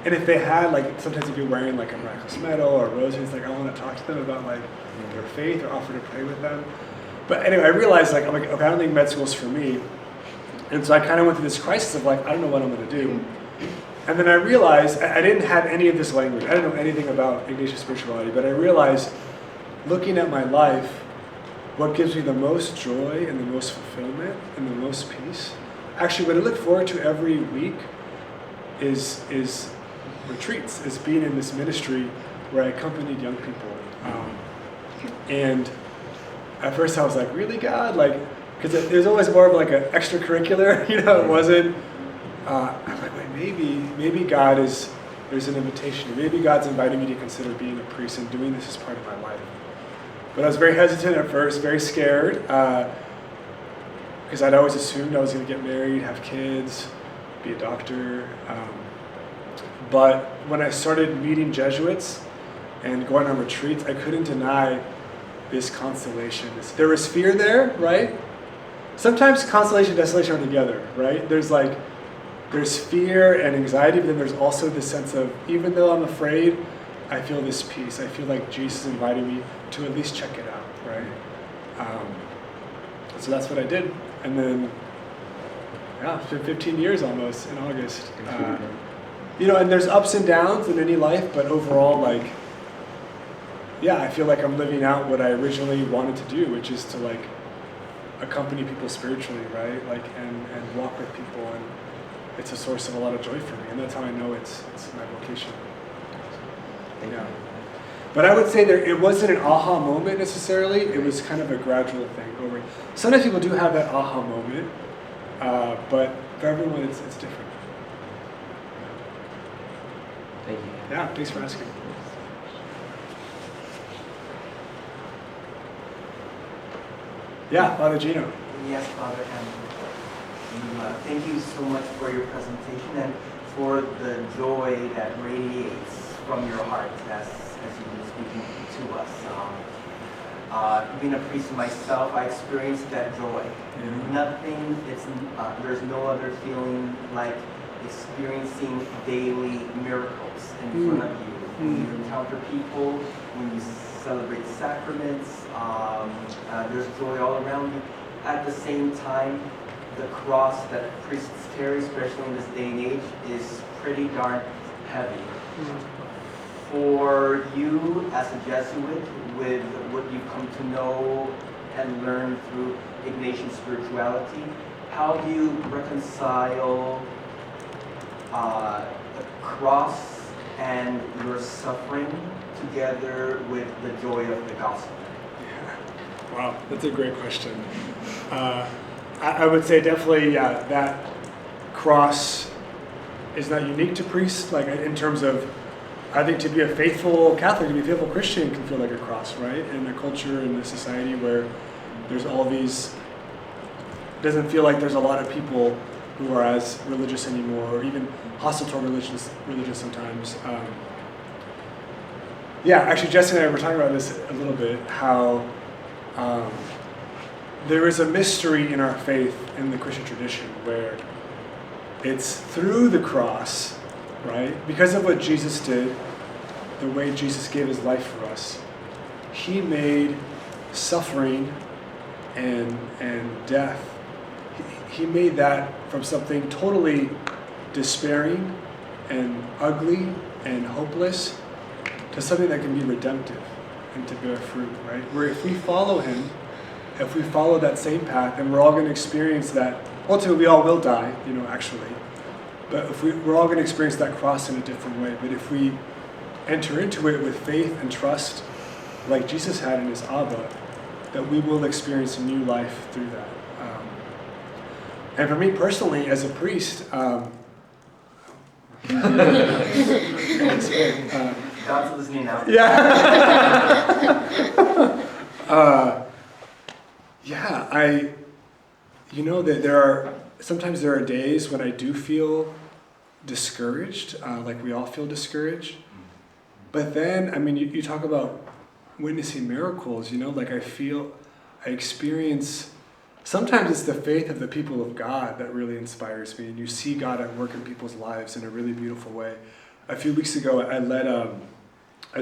And if they had, like, sometimes they'd be wearing like a miraculous medal or roses, like I want to talk to them about like their faith or offer to pray with them. But anyway, I realized like, I'm like, okay, I don't think med school's for me. And so I kind of went through this crisis of like, I don't know what I'm going to do. And then I realized, I didn't have any of this language. I didn't know anything about Ignatian spirituality, but I realized looking at my life, what gives me the most joy and the most fulfillment and the most peace, actually what I look forward to every week is retreats, is being in this ministry where I accompanied young people. And at first I was like, really, God? Like, because there's always more of like an extracurricular, it wasn't, I'm like, wait, maybe God there's an invitation. Maybe God's inviting me to consider being a priest and doing this as part of my life. But I was very hesitant at first, very scared, because I'd always assumed I was going to get married, have kids, be a doctor. But when I started meeting Jesuits and going on retreats, I couldn't deny this consolation. There was fear there, right? Sometimes consolation and desolation are together, right? There's fear and anxiety, but then there's also this sense of, even though I'm afraid, I feel this peace. I feel like Jesus invited me to at least check it out, right? So that's what I did. And then, it's been 15 years almost in August. And there's ups and downs in any life, but overall, I feel like I'm living out what I originally wanted to do, which is to accompany people spiritually, right? And walk with people, and it's a source of a lot of joy for me, and that's how I know it's my vocation. Yeah. But I would say it wasn't an aha moment necessarily. It was kind of a gradual thing over. Sometimes people do have that aha moment, but for everyone, it's different. Thank you. Yeah, thanks for asking. Yeah, Father Gino. Yes, Father, and thank you so much for your presentation and for the joy that radiates from your heart as you've been speaking to us. Being a priest myself, I experienced that joy. Nothing, there's no other feeling like experiencing daily miracles in front of you. When you encounter people, when you celebrate sacraments, there's joy all around you. At the same time, the cross that priests carry, especially in this day and age, is pretty darn heavy. For you as a Jesuit, with what you've come to know and learn through Ignatian spirituality, how do you reconcile the cross and your suffering together with the joy of the gospel? Yeah. Wow, that's a great question. I would say definitely that cross is not unique to priests, in terms of, I think to be a faithful Catholic, to be a faithful Christian can feel like a cross, right? In a culture, in a society where there's all these, it doesn't feel like there's a lot of people who are as religious anymore, or even hostile toward religious sometimes. Yeah, actually, Jesse and I were talking about this a little bit, how there is a mystery in our faith in the Christian tradition where it's through the cross, right? Because of what Jesus did, the way Jesus gave his life for us, he made suffering and death. He made that from something totally despairing and ugly and hopeless to something that can be redemptive and to bear fruit, right? Where if we follow him, if we follow that same path, and we're all going to experience that, ultimately we all will die, actually. But if we're all going to experience that cross in a different way. But if we enter into it with faith and trust, like Jesus had in his Abba, that we will experience a new life through that. And for me personally, as a priest, God's listening now. That sometimes there are days when I do feel discouraged, like we all feel discouraged. But then, you talk about witnessing miracles, like I experience, sometimes it's the faith of the people of God that really inspires me, and you see God at work in people's lives in a really beautiful way. A few weeks ago, I led a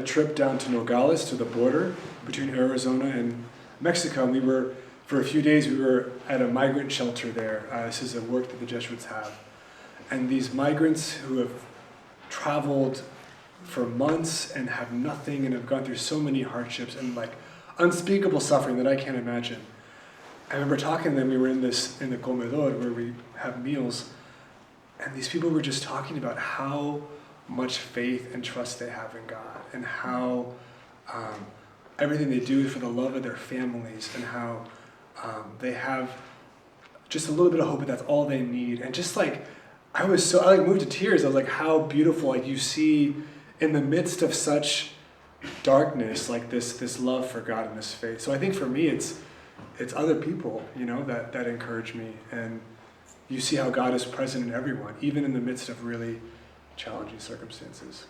trip down to Nogales, to the border between Arizona and Mexico, and for a few days, we were at a migrant shelter there. This is a work that the Jesuits have. And these migrants who have traveled for months and have nothing and have gone through so many hardships and unspeakable suffering that I can't imagine. I remember talking to them, we were in the comedor where we have meals, and these people were just talking about how much faith and trust they have in God, and how everything they do for the love of their families, and how they have just a little bit of hope, but that's all they need. And just I moved to tears. I was like, how beautiful, you see in the midst of such darkness, this love for God and this faith. So I think for me, it's other people, that encourage me. And you see how God is present in everyone, even in the midst of really challenging circumstances.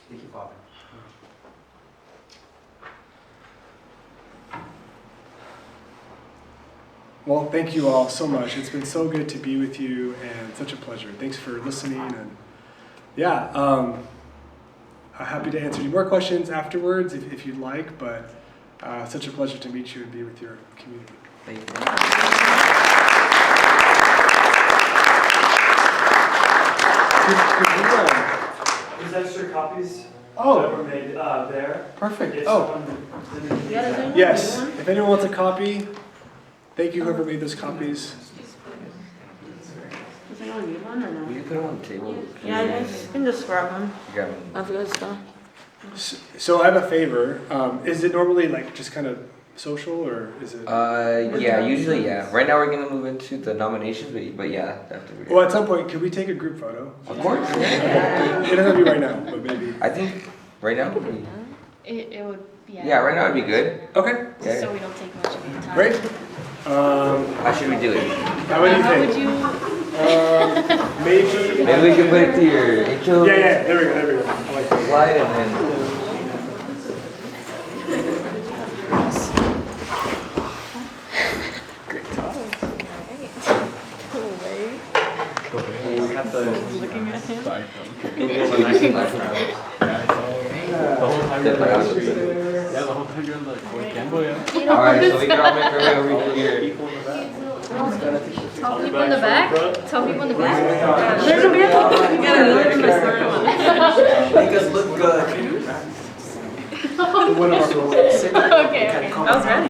Thank you, Father. Well, thank you all so much. It's been so good to be with you and such a pleasure. Thanks for listening. And I'm happy to answer any more questions afterwards if you'd like, but such a pleasure to meet you and be with your community. Thank you. There's extra copies that Oh, were made there. perfect. If Oh, someone didn't Yeah, need that. yes. If anyone wants a copy, thank you whoever made those copies. Does anyone need one or no? We can put them on the table. Yeah, you guys can just grab one. Grab them. After this stuff. So I have a favor. Is it normally just kind of social, or is it? Yeah, usually, yeah. Right now we're gonna move into the nominations, but yeah, after we. Well, at some point, could we take a group photo? Of course. It doesn't have to be right now, but maybe. I think right now would be. It would, yeah. Yeah, right now would be good. Okay, Yeah. So we don't take much of your time. great. How should we do it? How would you How think? would you? Maybe. Maybe we can put it to your intro Yeah. There we go. I like that. slide and then. We have to. Looking at him. The whole time you're Yeah, the whole time you're on the Gambo, yeah. Alright, so we can all make our way over here. Tall people in the back? Tall people in the back? There's a mirror. You gotta look at this Make us look good. One of our Okay, that was ready.